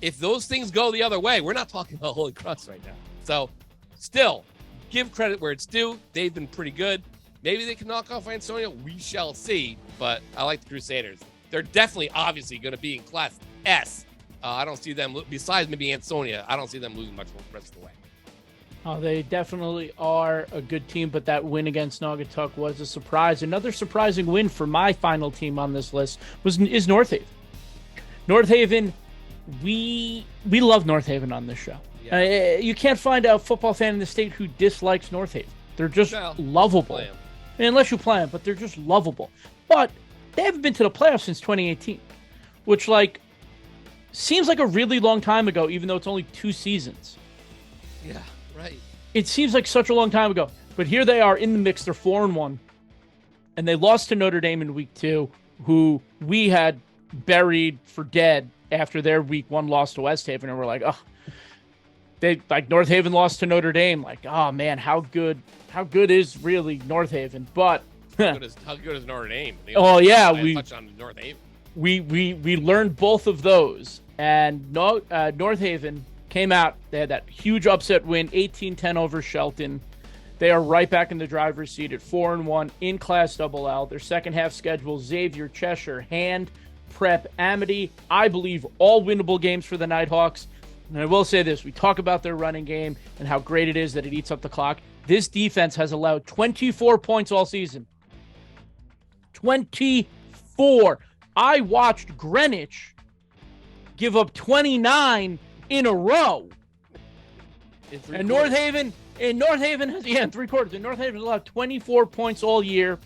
If those things go the other way, we're not talking about Holy Cross right now. So still, give credit where it's due. They've been pretty good. Maybe they can knock off Ansonia. We shall see. But I like the Crusaders. They're definitely, obviously, going to be in Class S. I don't see them, besides maybe Ansonia, I don't see them losing much the rest of the way. Oh, they definitely are a good team, but that win against Naugatuck was a surprise. Another surprising win for my final team on this list is North Haven. North Haven, we love North Haven on this show. Yeah. You can't find a football fan in the state who dislikes North Haven. They're just lovable. Unless you play them, but they're just lovable. But they haven't been to the playoffs since 2018, which, seems like a really long time ago, even though it's only 2 seasons. Yeah, right. It seems like such a long time ago. But here they are in the mix. They're 4-1. And they lost to Notre Dame in week 2, who we had buried for dead after their week 1 loss to West Haven. And we're like, oh, they like North Haven lost to Notre Dame. Like, oh man, how good is really North Haven? But how good is Notre Dame? Oh yeah, we touch on North Haven. We learned both of those, and North Haven came out. They had that huge upset win, 18-10 over Shelton. They are right back in the driver's seat at 4-1 in Class Double-L. Their second half schedule: Xavier, Cheshire, Hand, Prep, Amity. I believe all winnable games for the Nighthawks. And I will say this: we talk about their running game and how great it is that it eats up the clock. This defense has allowed 24 points all season. 24. I watched Greenwich give up 29 in a row. And North Haven has, in 3 quarters. And North Haven has allowed 24 points all year.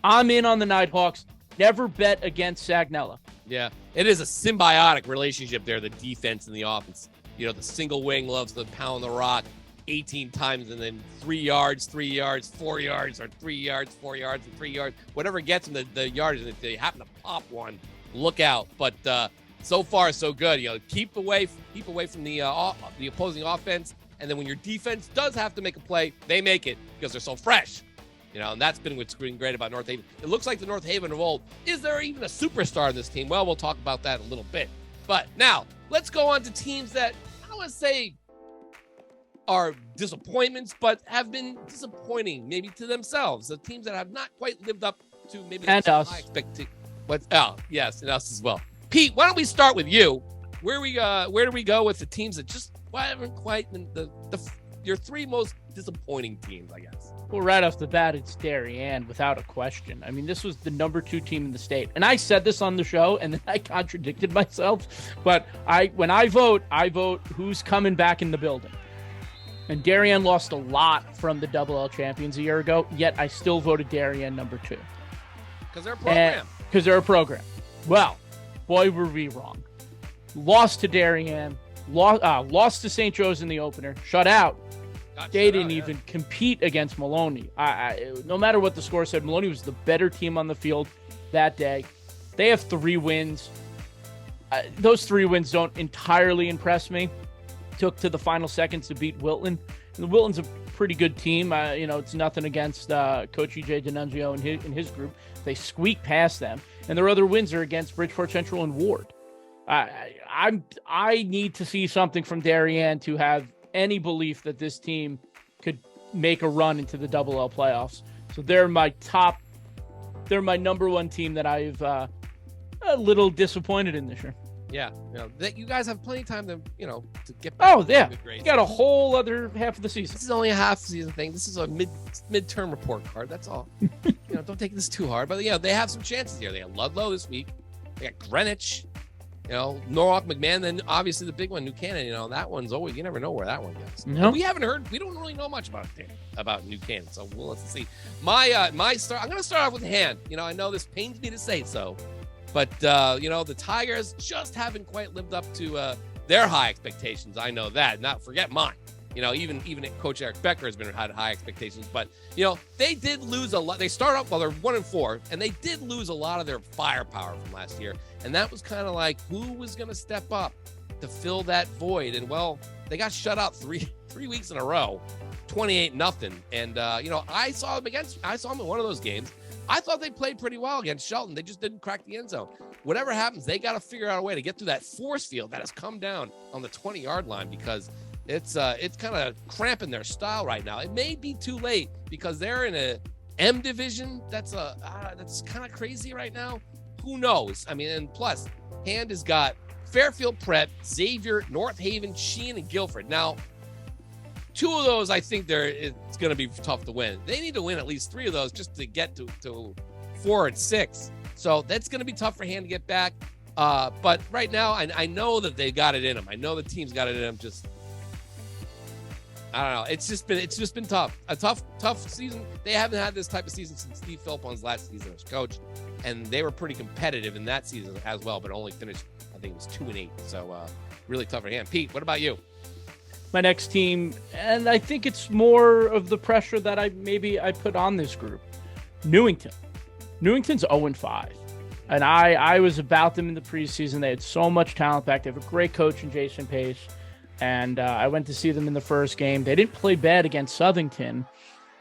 I'm in on the Nighthawks. Never bet against Sagnella. Yeah, it is a symbiotic relationship there, the defense and the offense. You know, the single wing loves to pound the rock 18 times and then 3 yards, 4 yards, or 3 yards, 4 yards, and 3 yards. Whatever gets them the yards, and if they happen to pop one, look out. But so far, so good. You know, keep away from the opposing offense, and then when your defense does have to make a play, they make it because they're so fresh. You know, and that's been what's been great about North Haven. It looks like the North Haven of old. Is there even a superstar in this team? Well, we'll talk about that in a little bit. But now, let's go on to teams that I don't want to say are disappointments, but have been disappointing maybe to themselves. The teams that have not quite lived up to maybe and us. high expectations. Yes, and us as well. Pete, why don't we start with you? Where do we go with the teams that just haven't quite been your 3 most disappointing teams, I guess? Well, right off the bat, it's Darien, without a question. I mean, this was the number 2 team in the state. And I said this on the show, and then I contradicted myself. But when I vote who's coming back in the building. And Darien lost a lot from the Double L champions a year ago, yet I still voted Darien number 2. Because they're a program. Because they're a program. Well, boy, were we wrong. Lost to Darien, lost to St. Joe's in the opener, shut out. They didn't even compete against Maloney. No matter what the score said, Maloney was the better team on the field that day. They have 3 wins. Those 3 wins don't entirely impress me. Took to the final seconds to beat Wilton. And Wilton's a pretty good team. It's nothing against Coach E.J. D'Annunzio and his group. They squeak past them. And their other wins are against Bridgeport Central and Ward. I need to see something from Darien to have any belief that this team could make a run into the Double L playoffs. So they're my number 1 team that I've a little disappointed in this year. Yeah, you guys have plenty of time to get back. Oh yeah, you got a whole other half of the season. This is only a half season thing. This is a midterm report card. That's all. Don't take this too hard. But they have some chances here. They have Ludlow this week. They got Greenwich. Norwalk, McMahon, then obviously the big one, New Canaan. That one's always, you never know where that one goes. No. We haven't heard, we don't really know much about New Canaan, so let's see. My start, I'm going to start off with Hand. I know this pains me to say so, but, the Tigers just haven't quite lived up to their high expectations. I know that. Not forget mine. Even Coach Eric Becker has had high expectations, but they did lose a lot. They start off, they're 1-4, and they did lose a lot of their firepower from last year. And that was kind of like, who was going to step up to fill that void? And they got shut out three weeks in a row, 28-0. And I saw them in one of those games. I thought they played pretty well against Shelton. They just didn't crack the end zone. Whatever happens, they got to figure out a way to get through that force field that has come down on the 20-yard line, because it's kind of cramping their style right now. It may be too late because they're in a M division. That's kind of crazy right now. Who knows? I mean, and plus, Hand has got Fairfield Prep, Xavier, North Haven, Sheehan, and Guilford. Now, 2 of those, I think it's going to be tough to win. They need to win at least 3 of those just to get to 4 and 6. So that's going to be tough for Hand to get back. But right now, I know that they got it in them. I know the team's got it in them. I don't know. It's just been tough. A tough season. They haven't had this type of season since Steve Philpon's last season as coach, and they were pretty competitive in that season as well, but only finished I think it was 2-8. So really tougher hand. Pete, what about you? My next team, and I think it's more of the pressure that I put on this group. Newington. Newington's 0-5. And I was about them in the preseason. They had so much talent back. They have a great coach in Jason Pace. And I went to see them in the first game. They didn't play bad against Southington.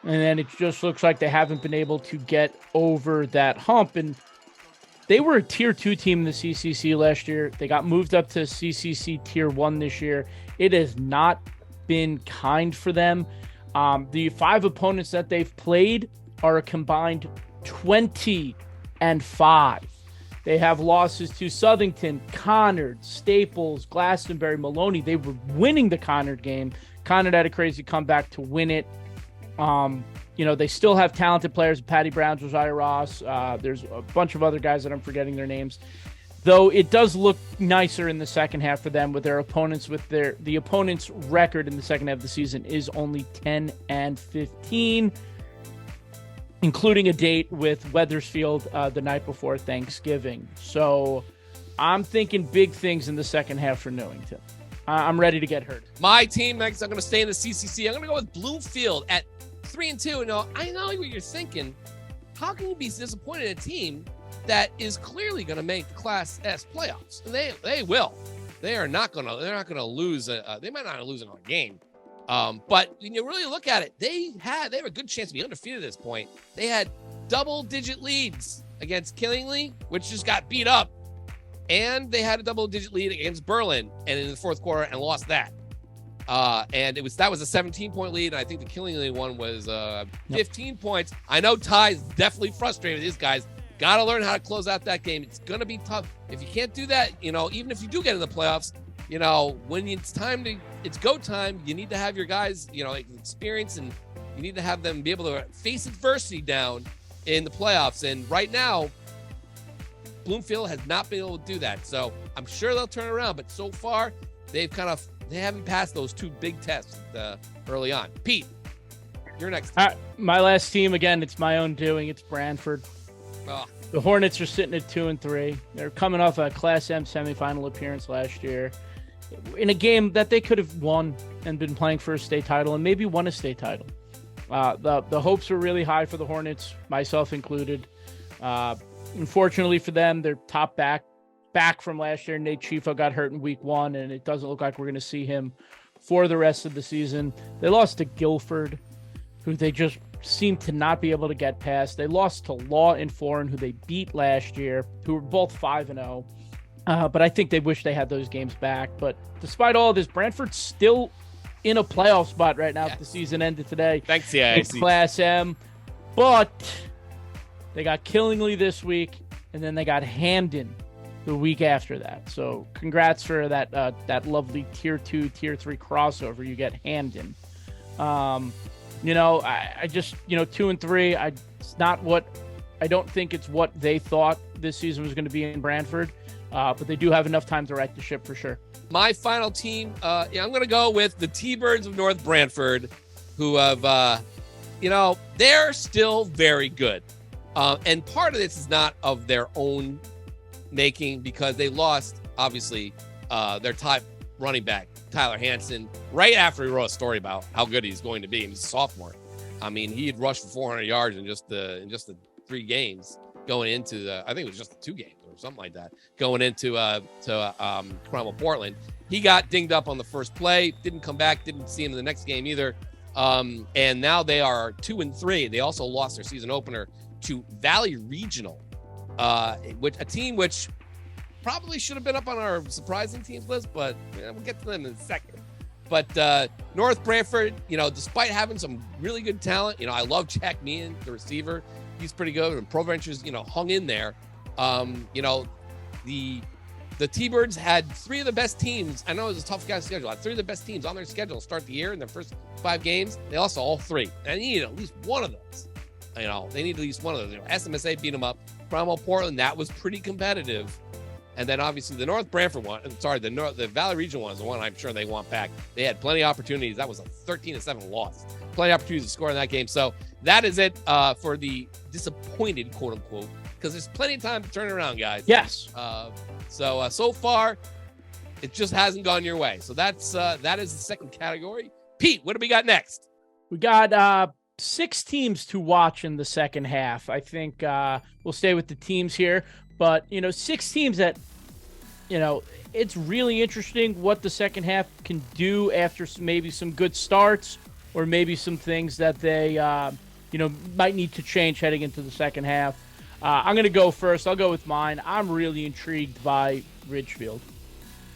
And then it just looks like they haven't been able to get over that hump. And they were a Tier 2 team in the CCC last year. They got moved up to CCC Tier 1 this year. It has not been kind for them. The 5 opponents that they've played are a combined 20-5. They have losses to Southington, Conard, Staples, Glastonbury, Maloney. They were winning the Conard game. Conard had a crazy comeback to win it. They still have talented players, Patty Brown, Josiah Ross. There's a bunch of other guys that I'm forgetting their names. Though it does look nicer in the second half for them with their opponents, the opponent's record in the second half of the season is only 10-15, including a date with Wethersfield the night before Thanksgiving. So I'm thinking big things in the second half for Newington. I'm ready to get hurt. My team next, I'm going to stay in the CCC. I'm going to go with Bloomfield at 3-2. No, I know what you're thinking. How can you be disappointed in a team that is clearly going to make the Class S playoffs? And they will. They're not going to lose. They might not lose another game. But when you really look at it, they have a good chance to be undefeated at this point. They had double-digit leads against Killingly, which just got beat up. And they had a double-digit lead against Berlin and in the fourth quarter and lost that. And that was a 17-point lead. And I think the Killingly one was 15 points. I know Ty's definitely frustrated with these guys. Got to learn how to close out that game. It's going to be tough. If you can't do that, even if you do get in the playoffs, when it's go time, you need to have your guys, experience, and you need to have them be able to face adversity down in the playoffs. And right now, Bloomfield has not been able to do that. So I'm sure they'll turn around, but so far they haven't passed those 2 big tests early on. Pete, you're next. My last team, again, it's my own doing. It's Brantford. Oh. The Hornets are sitting at 2-3. They're coming off a Class M semifinal appearance last year in a game that they could have won and been playing for a state title and maybe won a state title. The hopes were really high for the Hornets, myself included. Unfortunately for them, their top back from last year, Nate Chifo, got hurt in week 1, and it doesn't look like we're going to see him for the rest of the season. They lost to Guilford, who they just seem to not be able to get past. They lost to Law and Foreign, who they beat last year, who were both 5-0. But I think they wish they had those games back. But despite all of this, Brantford's still in a playoff spot right now. Yes. If the season ended today. Thanks, CIAC. Class M. But they got Killingly this week, and then they got Hamden the week after that. So congrats for that lovely Tier 2, Tier 3 crossover. You get Hamden. I just 2-3. It's not what I don't think it's what they thought this season was going to be in Brantford, but they do have enough time to right the ship for sure. My final team, I'm going to go with the T-Birds of North Brantford, who have, they're still very good. And part of this is not of their own making because they lost, obviously, their top running back, Tyler Hansen, right after he wrote a story about how good he's going to be. And he's a sophomore. I mean, he had rushed for 400 yards in just the 3 games going into I think it was just the 2 games or something like that, going into Cromwell Portland. He got dinged up on the first play, didn't come back, didn't see him in the next game either. And now they are 2-3. They also lost their season opener to Valley Regional, a team which probably should have been up on our surprising teams list, but we'll get to them in a second. But North Brantford, despite having some really good talent, I love Jack Meehan, the receiver. He's pretty good. And ProVentures, hung in there. The T-Birds had 3 of the best teams. I know it was a tough guy's schedule. Had 3 of the best teams on their schedule to start the year in their first 5 games. They lost all 3. And they needed at least one of those. They need at least one of those. SMSA beat them up. Cromwell Portland, that was pretty competitive. And then obviously the North Brantford one, the Valley Regional one is the one I'm sure they want back. They had plenty of opportunities. That was a 13-7 loss. Plenty of opportunities to score in that game. So that is it for the disappointed, quote unquote, because there's plenty of time to turn it around, guys. Yes. So, so far, it just hasn't gone your way. So that is the second category. Pete, what do we got next? We got 6 teams to watch in the second half. I think we'll stay with the teams here. But, 6 teams that, it's really interesting what the second half can do after maybe some good starts or maybe some things that they, might need to change heading into the second half. I'm going to go first. I'll go with mine. I'm really intrigued by Ridgefield.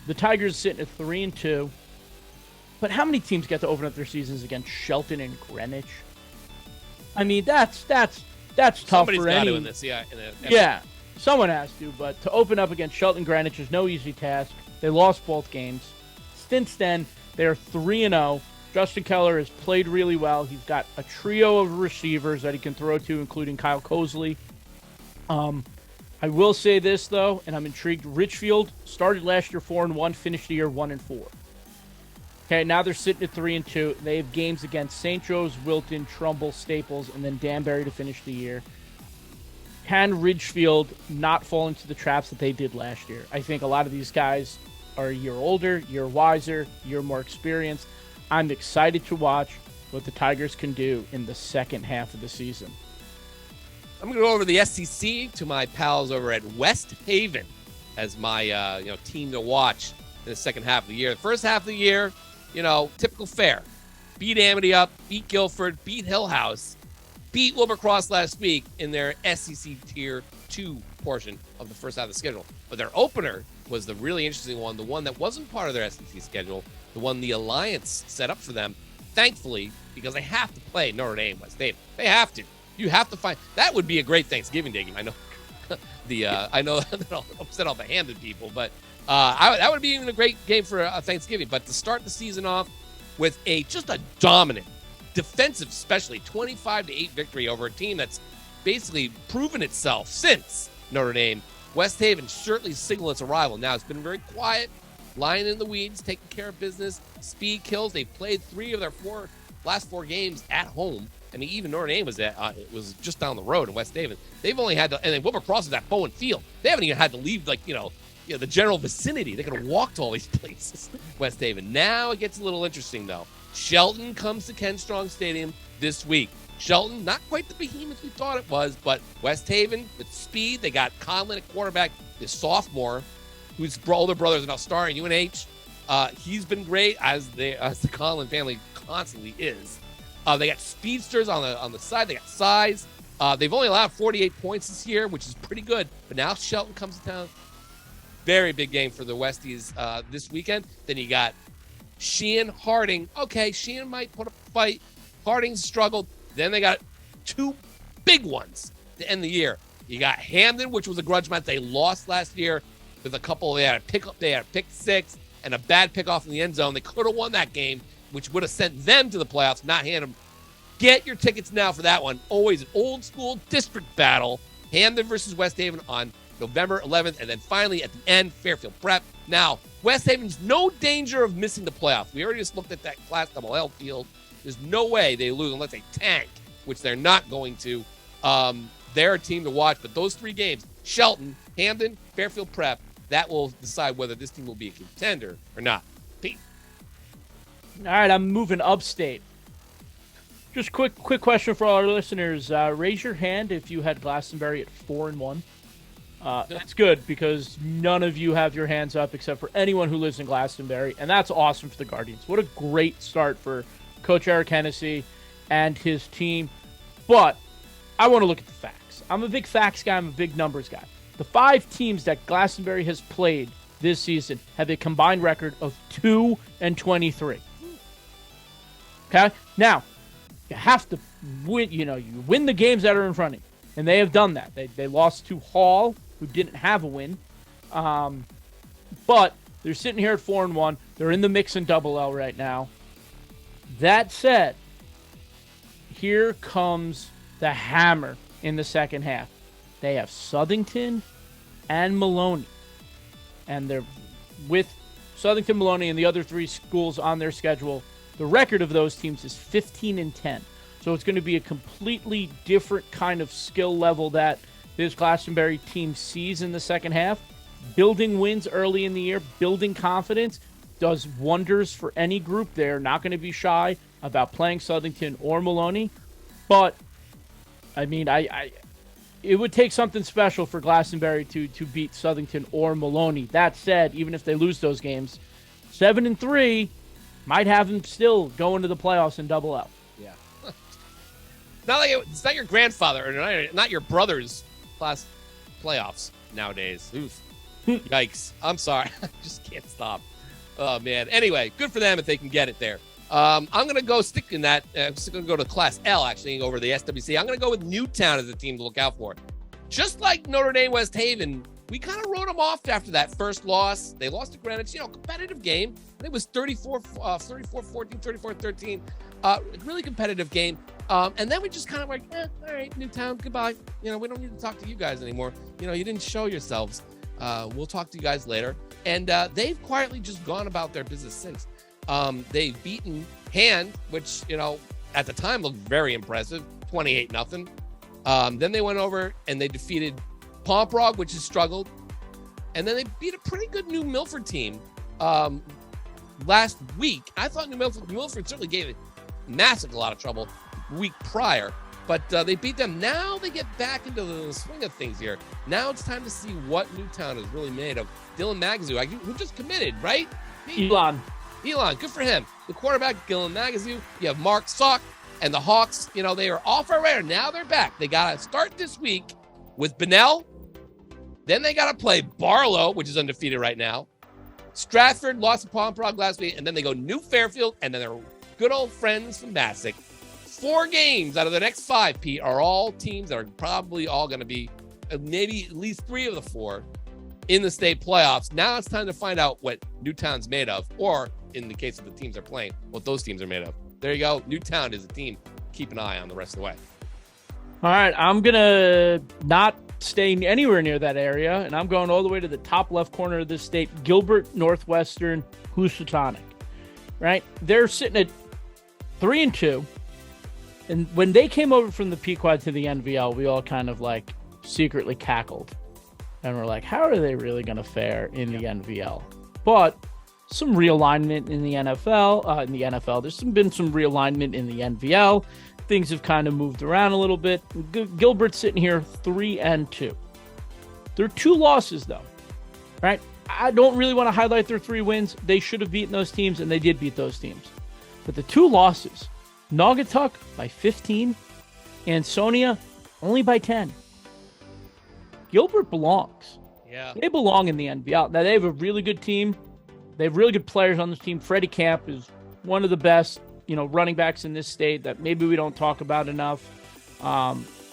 The Tigers sitting at 3-2. But how many teams get to open up their seasons against Shelton and Greenwich? I mean, that's tough Somebody's for got any. to in this, yeah. Yeah, someone has to. But to open up against Shelton Greenwich is no easy task. They lost both games. Since then, they're 3-0. Justin Keller has played really well. He's got a trio of receivers that he can throw to, including Kyle Cosley. I will say this, though, and I'm intrigued. Ridgefield started last year 4-1, finished the year 1-4. Okay, now they're sitting at 3-2. They have games against St. Joe's, Wilton, Trumbull, Staples, and then Danbury to finish the year. Can Ridgefield not fall into the traps that they did last year? I think a lot of these guys are a year older, year wiser, year more experienced. I'm excited to watch what the Tigers can do in the second half of the season. I'm going to go over the SEC to my pals over at West Haven as my team to watch in the second half of the year. The first half of the year, typical fare. Beat Amity up, beat Guilford, beat Hill House, beat Wilbur-Cross last week in their SEC Tier 2 portion of the first half of the schedule. But their opener was the really interesting one, the one that wasn't part of their SEC schedule, the one the Alliance set up for them, thankfully, because they have to play Notre Dame, West Haven. They have to. You have to find – that would be a great Thanksgiving Day game. I know I know that I'll upset all the Hamden people, but that would be even a great game for Thanksgiving. But to start the season off with just a dominant defensive, especially 25-8 victory over a team that's basically proven itself since Notre Dame, West Haven certainly signaled its arrival. Now it's been very quiet, lying in the weeds, taking care of business. Speed kills. They've played 3 of their last 4 games at home. I mean, even Notre Dame was it was just down the road in West Haven. They've only had to, and then Wilbur-Cross is at Bowen Field. They haven't even had to leave the general vicinity. They could have walked to all these places. West Haven. Now it gets a little interesting though. Shelton comes to Ken Strong Stadium this week. Shelton, not quite the behemoth we thought it was, but West Haven with speed. They got Conlin at quarterback, this sophomore, whose older brother is now starring UNH. He's been great as the Conlin family constantly is. They got speedsters on the side. They got size. They've only allowed 48 points this year, which is pretty good. But now Shelton comes to town. Very big game for the Westies this weekend. Then you got Sheehan, Harding. Okay, Sheehan might put up a fight. Harding's struggled. Then they got 2 big ones to end the year. You got Hamden, which was a grudge match they lost last year with a couple. They had a pick 6 and a bad pickoff in the end zone. They could have won that game, which would have sent them to the playoffs, not Hamden. Get your tickets now for that one. Always an old school district battle. Hamden versus West Haven on November 11th. And then finally at the end, Fairfield Prep. Now, West Haven's no danger of missing the playoffs. We already just looked at that Class AA field. There's no way they lose unless they tank, which they're not going to. They're a team to watch. But those 3 games, Shelton, Hamden, Fairfield Prep, that will decide whether this team will be a contender or not. Pete. All right, I'm moving upstate. Just quick question for all our listeners. Raise your hand if you had Glastonbury at 4-1. That's good because none of you have your hands up except for anyone who lives in Glastonbury, and that's awesome for the Guardians. What a great start for Coach Eric Hennessy and his team. But I want to look at the facts. I'm a big facts guy. I'm a big numbers guy. The 5 teams that Glastonbury has played this season have a combined record of 2-23. Okay? Now, you have to win, you win the games that are in front of you. And they have done that. They lost to Hall, who didn't have a win. But they're sitting here at 4-1. They're in the mix in Double L right now. That said, here comes the hammer in the second half. They have Southington and Maloney. And they're with Southington, Maloney, and the other 3 schools on their schedule. The record of those teams is 15-10. So it's going to be a completely different kind of skill level that this Glastonbury team sees in the second half. building wins early in the year, building confidence does wonders for any group. They're not going to be shy about playing Southington or Maloney. But, I mean, it would take something special for Glastonbury to beat Southington or Maloney. That said, even if they lose those games, 7-3 might have them still going to the playoffs in Double L. Yeah. It's not your grandfather or not your brother's class playoffs nowadays. Oof. Yikes. I'm sorry. I just can't stop. Oh, man. Anyway, good for them if they can get it there. I'm going to go stick in that. I'm still going to go to Class L, actually, over the SWC. I'm going to go with Newtown as a team to look out for. Just like Notre Dame West Haven, we kind of wrote them off after that first loss. They lost to Greenwich, competitive game. I think it was 34-14, 34-13. Really competitive game. And then we just kind of like, all right, Newtown, goodbye. We don't need to talk to you guys anymore. You didn't show yourselves. We'll talk to you guys later. And they've quietly just gone about their business since. They've beaten Hand, which, at the time looked very impressive, 28-0. Then they went over and they defeated Pomprog, which has struggled. And then they beat a pretty good New Milford team last week. I thought New Milford certainly gave Massac a lot of trouble week prior, but they beat them. Now they get back into the swing of things here. Now it's time to see what Newtown is really made of. Dylan Magazoo, who just committed, right? Elon, good for him. The quarterback, Dylan Magazoo. You have Mark Sock and the Hawks. They are off our radar. Now they're back. They got to start this week with Bunnell. Then they got to play Barlow, which is undefeated right now. Stratford lost to Pomprog last week, and then they go New Fairfield, and then they're good old friends from Massac. 4 games out of the next 5, Pete, are all teams that are probably all going to be maybe at least 3 of the 4 in the state playoffs. Now it's time to find out what Newtown's made of, or in the case of the teams they're playing, what those teams are made of. There you go. Newtown is a team. Keep an eye on the rest of the way. All right, I'm going to not stay anywhere near that area, and I'm going all the way to the top left corner of this state, Gilbert Northwestern Housatonic, right? They're sitting at 3-2, and when they came over from the Pequod to the NVL, we all kind of like secretly cackled, and we're like, how are they really going to fare in the NVL? But some realignment in the NFL, there's been some realignment in the NVL. Things have kind of moved around a little bit. Gilbert's sitting here 3-2. There are 2 losses, though, right? I don't really want to highlight their 3 wins. They should have beaten those teams, and they did beat those teams. But the 2 losses, Naugatuck by 15, Ansonia only by 10. Gilbert belongs. Yeah. They belong in the NBL. Now, they have a really good team. They have really good players on this team. Freddie Camp is one of the best running backs in this state that maybe we don't talk about enough.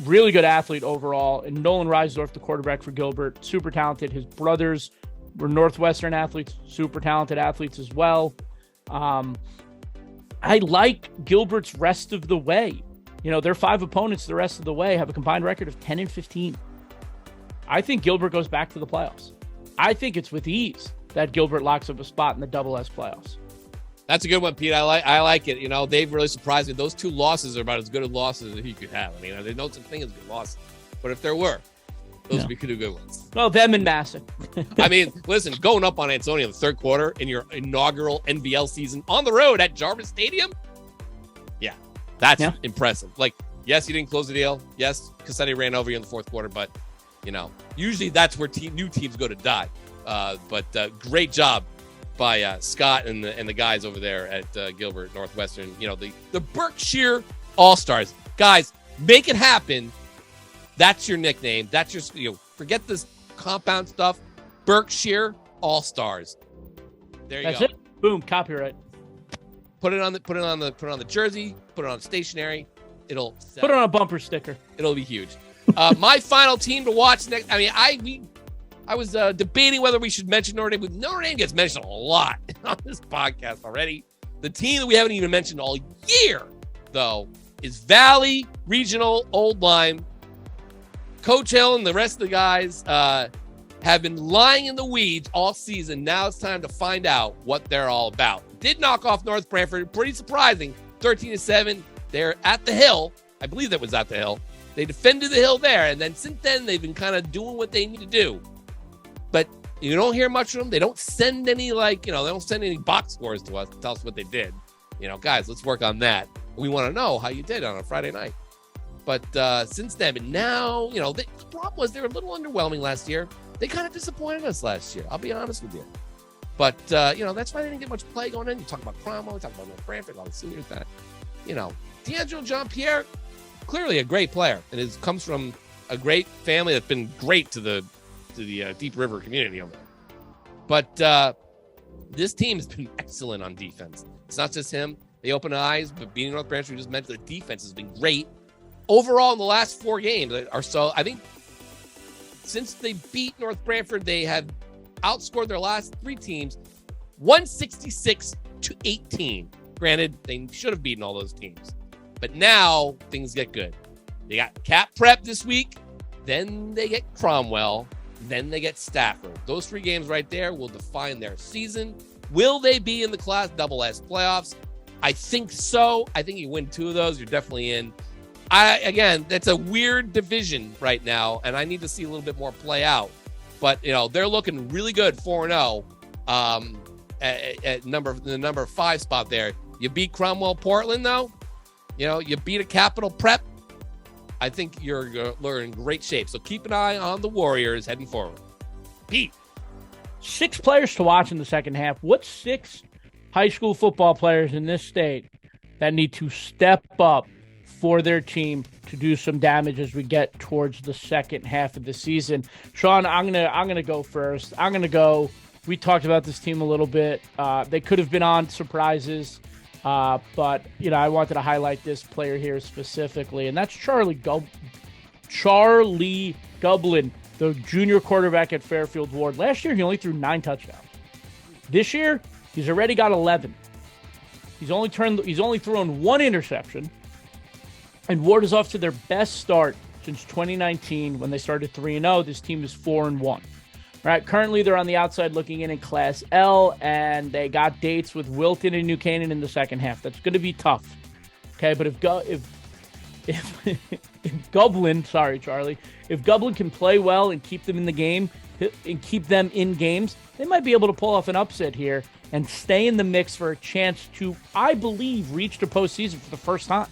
Really good athlete overall. And Nolan Reisdorf, the quarterback for Gilbert, super talented. His brothers were Northwestern athletes, super talented athletes as well. I like Gilbert's rest of the way. Their 5 opponents the rest of the way have a combined record of 10-15. I think Gilbert goes back to the playoffs. I think it's with ease that Gilbert locks up a spot in the Double S playoffs. That's a good one, Pete. I like it. They've really surprised me. Those 2 losses are about as good as losses as you could have. I mean, there's no such thing as good losses. But if there were, those would be good ones. Well, them and Massac. I mean, listen, going up on Ansonia in the 3rd quarter in your inaugural NVL season on the road at Jarvis Stadium. Yeah, that's impressive. Like, yes, you didn't close the deal. Yes, Cassetti ran over you in the 4th quarter. But, usually that's where new teams go to die. But great job by Scott and the guys over there at Gilbert Northwestern. The Berkshire All-Stars. Guys, make it happen. That's your nickname. That's your, forget this compound stuff. Berkshire All-Stars. There you That's go. it. Boom, copyright. Put it on the jersey, put it on stationery. It'll sell. Put it on a bumper sticker. It'll be huge. My final team to watch next. I mean, I was debating whether we should mention Notre Dame, but Notre Dame gets mentioned a lot on this podcast already. The team that we haven't even mentioned all year, though, is Valley Regional Old Lyme. Coach Hill and the rest of the guys have been lying in the weeds all season. Now it's time to find out what they're all about. Did knock off North Branford. Pretty surprising. 13-7. They're at the Hill. I believe that was at the Hill. They defended the Hill there, and then since then they've been kind of doing what they need to do. But You don't hear much from them. They don't send any they don't send any box scores to us to tell us what they did. Guys, let's work on that. We want to know how you did on a Friday night. But since then, and now, the problem was they were a little underwhelming last year. They kind of disappointed us last year. I'll be honest with you. But, that's why they didn't get much play going in. You talk about Cromwell, you talk about North Branford, all the seniors that, D'Angelo Jean-Pierre, clearly a great player. And comes from a great family that's been great to the Deep River community over there. But this team has been excellent on defense. It's not just him. They open eyes, but beating North Branford, we just mentioned, the defense has been great. Overall, in the last 4 games or so, I think since they beat North Branford, they have outscored their last 3 teams 166-18. Granted, they should have beaten all those teams. But now things get good. They got Cap Prep this week. Then they get Cromwell. Then they get Stafford. Those 3 games right there will define their season. Will they be in the Class SS playoffs? I think so. I think you win 2 of those, you're definitely in. Again, that's a weird division right now, and I need to see a little bit more play out. But, they're looking really good, 4-0 at the number 5 spot there. You beat Cromwell Portland, though. You beat a Capital Prep. I think you're in great shape. So keep an eye on the Warriors heading forward. Pete. 6 players to watch in the second half. What 6 high school football players in this state that need to step up for their team to do some damage as we get towards the second half of the season? Sean, I'm gonna go first. We talked about this team a little bit. They could have been on surprises, but I wanted to highlight this player here specifically, and that's Charlie Gublin, the junior quarterback at Fairfield Ward. Last year, he only threw 9 touchdowns. This year, he's already got 11. He's only thrown 1 interception. And Ward is off to their best start since 2019 when they started 3-0. This team is 4-1. All right, currently they're on the outside looking in Class L, and they got dates with Wilton and New Canaan in the second half. That's going to be tough. Okay, but if Gublin, sorry, Charlie, if Gublin can play well and keep them in the game and keep them in games, they might be able to pull off an upset here and stay in the mix for a chance to, I believe, reach the postseason for the first time.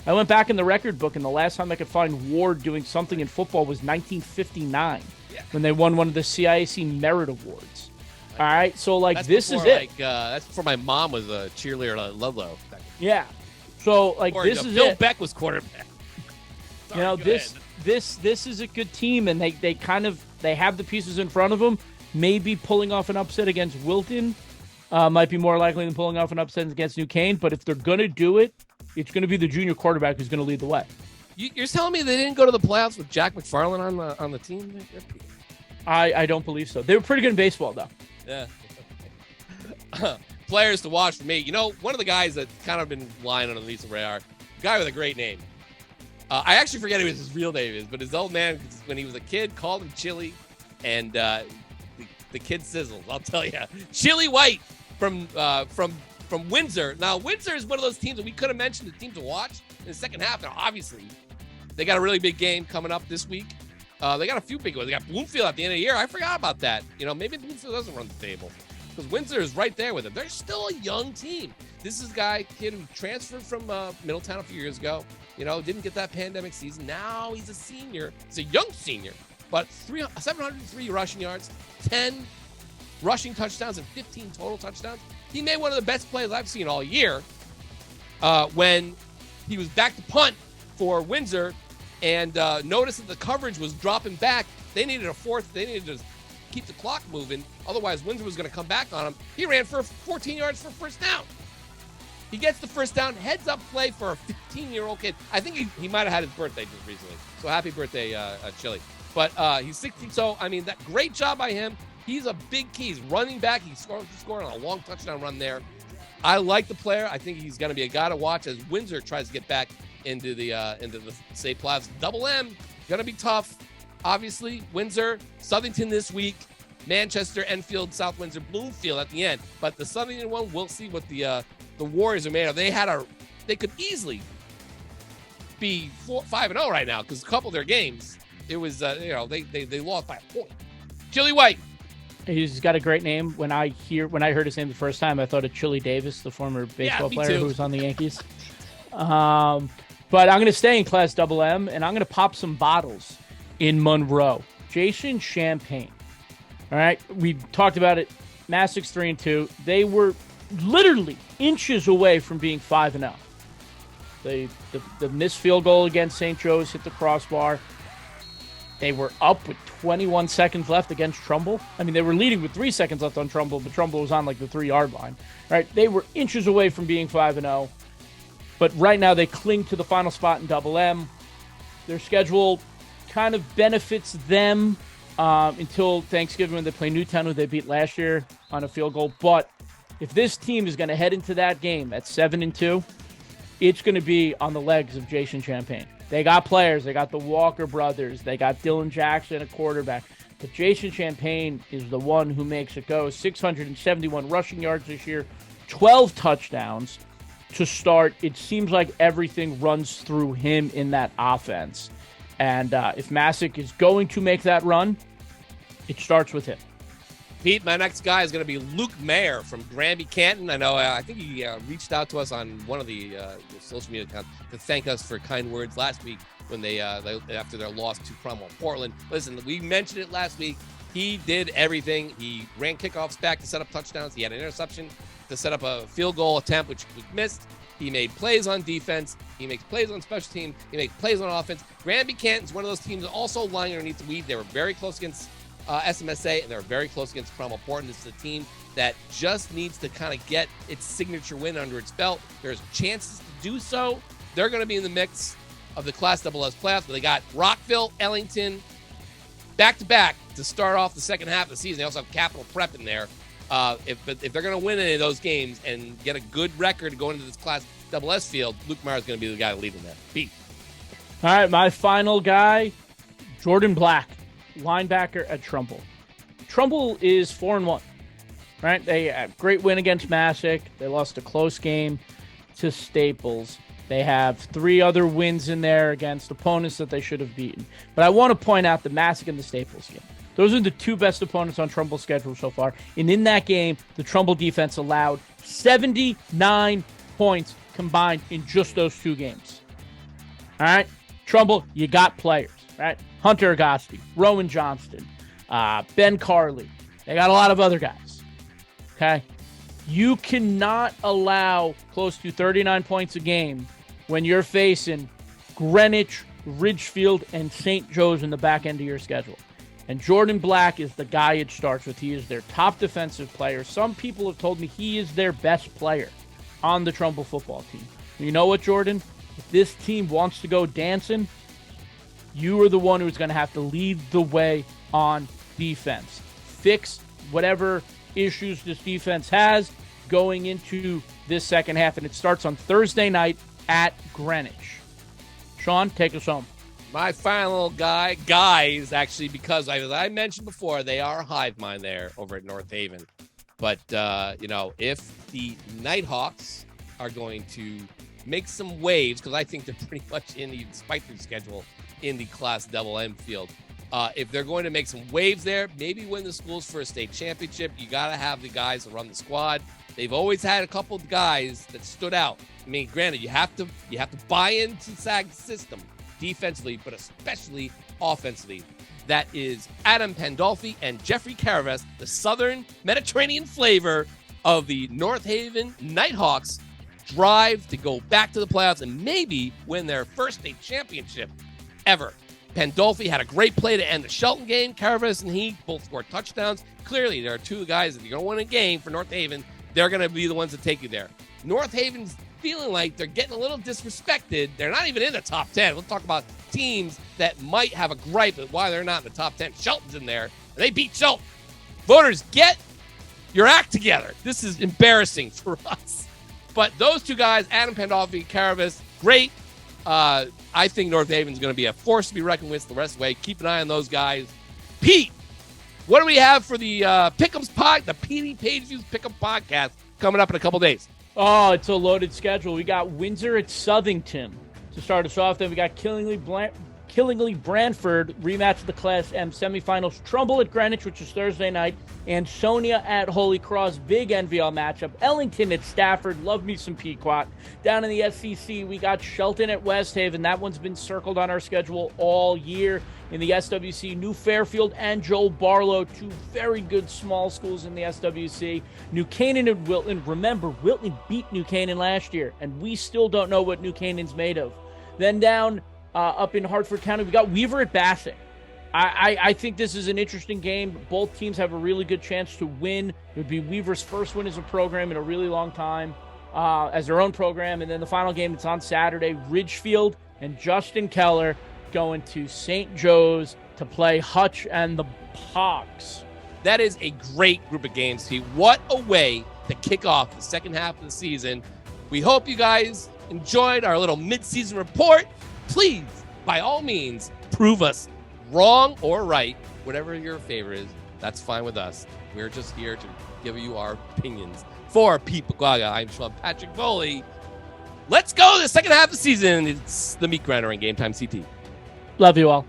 I went back in the record book, and the last time I could find Ward doing something in football was 1959 when they won one of the CIAC Merit Awards. All right, so this is it. That's before my mom was a cheerleader at Ludlow. Yeah, so this is Bill it. Beck was quarterback. Sorry, this is a good team, and they have the pieces in front of them. Maybe pulling off an upset against Wilton might be more likely than pulling off an upset against New Canaan. But if they're gonna do it, it's going to be the junior quarterback who's going to lead the way. You're telling me they didn't go to the playoffs with Jack McFarland on the team? I don't believe so. They were pretty good in baseball, though. Yeah. Players to watch for me. One of the guys that kind of been lying underneath the radar, guy with a great name. I actually forget what his real name is, but his old man, when he was a kid, called him Chili, and the kid sizzles. I'll tell you, Chili White from Windsor. Now, Windsor is one of those teams that we could have mentioned the team to watch in the second half. Now, obviously, they got a really big game coming up this week. They got a few big ones. They got Bloomfield at the end of the year. I forgot about that. Maybe Bloomfield doesn't run the table because Windsor is right there with them. They're still a young team. This is a kid who transferred from Middletown a few years ago. Didn't get that pandemic season. Now he's a senior. He's a young senior, but 703 rushing yards, 10 rushing touchdowns, and 15 total touchdowns. He made one of the best plays I've seen all year when he was back to punt for Windsor and noticed that the coverage was dropping back. They needed a fourth. They needed to keep the clock moving. Otherwise, Windsor was going to come back on him. He ran for 14 yards for first down. He gets the first down, heads up play for a 15-year-old kid. I think he might have had his birthday just recently. So happy birthday, Chili. But he's 16. So, that great job by him. He's a big key. He's running back. He scored on a long touchdown run there. I like the player. I think he's going to be a guy to watch as Windsor tries to get back into the state playoffs. Double M, going to be tough. Obviously, Windsor, Southington this week, Manchester, Enfield, South Windsor, Bloomfield at the end. But the Southington one, we'll see what the Warriors are made of. They could easily be 5-0 right now because a couple of their games, it was they lost by a point. Chili White. He's got a great name. When I heard his name the first time, I thought of Chili Davis, the former baseball player who was on the Yankees. But I'm going to stay in Class Double M, and I'm going to pop some bottles in Monroe. Jason Champagne. All right, we talked about it. Massachusetts 3-2. They were literally inches away from being 5-0. The missed field goal against St. Joe's hit the crossbar. They were up with 21 seconds left against Trumbull. I mean, they were leading with 3 seconds left on Trumbull, but Trumbull was on like the 3-yard line. Right? They were inches away from being 5-0. But right now they cling to the final spot in Double M. Their schedule kind of benefits them until Thanksgiving when they play Newtown, who they beat last year on a field goal. But if this team is going to head into that game at 7-2, it's going to be on the legs of Jason Champagne. They got players. They got the Walker brothers. They got Dylan Jackson, a quarterback. But Jason Champagne is the one who makes it go. 671 rushing yards this year, 12 touchdowns to start. It seems like everything runs through him in that offense. And if Massac is going to make that run, it starts with him. Pete, my next guy is going to be Luke Mayer from Granby Canton. I know, I think he reached out to us on one of the social media accounts to thank us for kind words last week when they after their loss to Cromwell Portland. Listen, we mentioned it last week. He did everything. He ran kickoffs back to set up touchdowns. He had an interception to set up a field goal attempt, which was missed. He made plays on defense. He makes plays on special teams. He makes plays on offense. Granby Canton's one of those teams that also lying underneath the weed. They were very close against SMSA, and they're very close against Cromwell Portland. This is a team that just needs to kind of get its signature win under its belt. There's chances to do so. They're going to be in the mix of the Class SS playoffs, but they got Rockville, Ellington, back-to-back to start off the second half of the season. They also have Capital Prep in there. If they're going to win any of those games and get a good record going into this Class SS field, Luke Meyer is going to be the guy leading that. Pete. All right, my final guy, Jordan Black, linebacker at Trumbull. Trumbull is 4-1, right? They had a great win against Massac. They lost a close game to Staples. They have 3 other wins in there against opponents that they should have beaten. But I want to point out the Massac and the Staples game. Those are the 2 best opponents on Trumbull's schedule so far. And in that game, the Trumbull defense allowed 79 points combined in just those 2 games. All right? Trumbull, you got players, right? Hunter Agosti, Rowan Johnston, Ben Carley. They got a lot of other guys, okay? You cannot allow close to 39 points a game when you're facing Greenwich, Ridgefield, and St. Joe's in the back end of your schedule. And Jordan Black is the guy it starts with. He is their top defensive player. Some people have told me he is their best player on the Trumbull football team. You know what, Jordan? If this team wants to go dancing, you are the one who's going to have to lead the way on defense. Fix whatever issues this defense has going into this second half, and it starts on Thursday night at Greenwich. Sean, take us home. My final guys, actually, because as I mentioned before, they are a hive mind there over at North Haven. But, if the Nighthawks are going to make some waves, because I think they're pretty much despite their schedule, in the Class MM field. If they're going to make some waves there, maybe win the schools for a state championship, you got to have the guys that run the squad. They've always had a couple of guys that stood out. I mean, granted, you have to buy into SAG's system defensively, but especially offensively. That is Adam Pandolfi and Jeffrey Caravas, the Southern Mediterranean flavor of the North Haven Nighthawks, drive to go back to the playoffs and maybe win their first state championship ever. Pandolfi had a great play to end the Shelton game. Caravas and he both scored touchdowns. Clearly, there are 2 guys, if you're going to win a game for North Haven, they're going to be the ones that take you there. North Haven's feeling like they're getting a little disrespected. They're not even in the top 10. We'll talk about teams that might have a gripe at why they're not in the top 10. Shelton's in there, and they beat Shelton. Voters, get your act together. This is embarrassing for us. But those 2 guys, Adam Pandolfi, Caravas, great. I think North Haven's going to be a force to be reckoned with the rest of the way. Keep an eye on those guys. Pete, what do we have for the Pick'ems the PD Page Views Pick'em podcast coming up in a couple days? Oh, it's a loaded schedule. We got Windsor at Southington to start us off. Then we got Killingly Killingly Brantford, rematch of the Class M semifinals. Trumbull at Greenwich, which is Thursday night. Ansonia at Holy Cross, big NVL matchup. Ellington at Stafford, love me some Pequot. Down in the SEC, we got Shelton at West Haven. That one's been circled on our schedule all year. In the SWC, New Fairfield and Joel Barlow, two very good small schools in the SWC. New Canaan and Wilton. Remember, Wilton beat New Canaan last year, and we still don't know what New Canaan's made of. Then down up in Hartford County, we got Weaver at Bassett. I think this is an interesting game. Both teams have a really good chance to win. It would be Weaver's first win as a program in a really long time, as their own program. And then the final game, it's on Saturday. Ridgefield and Justin Keller going to St. Joe's to play Hutch and the Pogs. That is a great group of games, Pete. What a way to kick off the second half of the season. We hope you guys enjoyed our little mid-season report. Please, by all means, prove us wrong or right. Whatever your favorite is, that's fine with us. We're just here to give you our opinions. For Pete Paguaga, I'm Sean Patrick Foley. Let's go the second half of the season. It's the meat grinder on GameTimeCT. Love you all.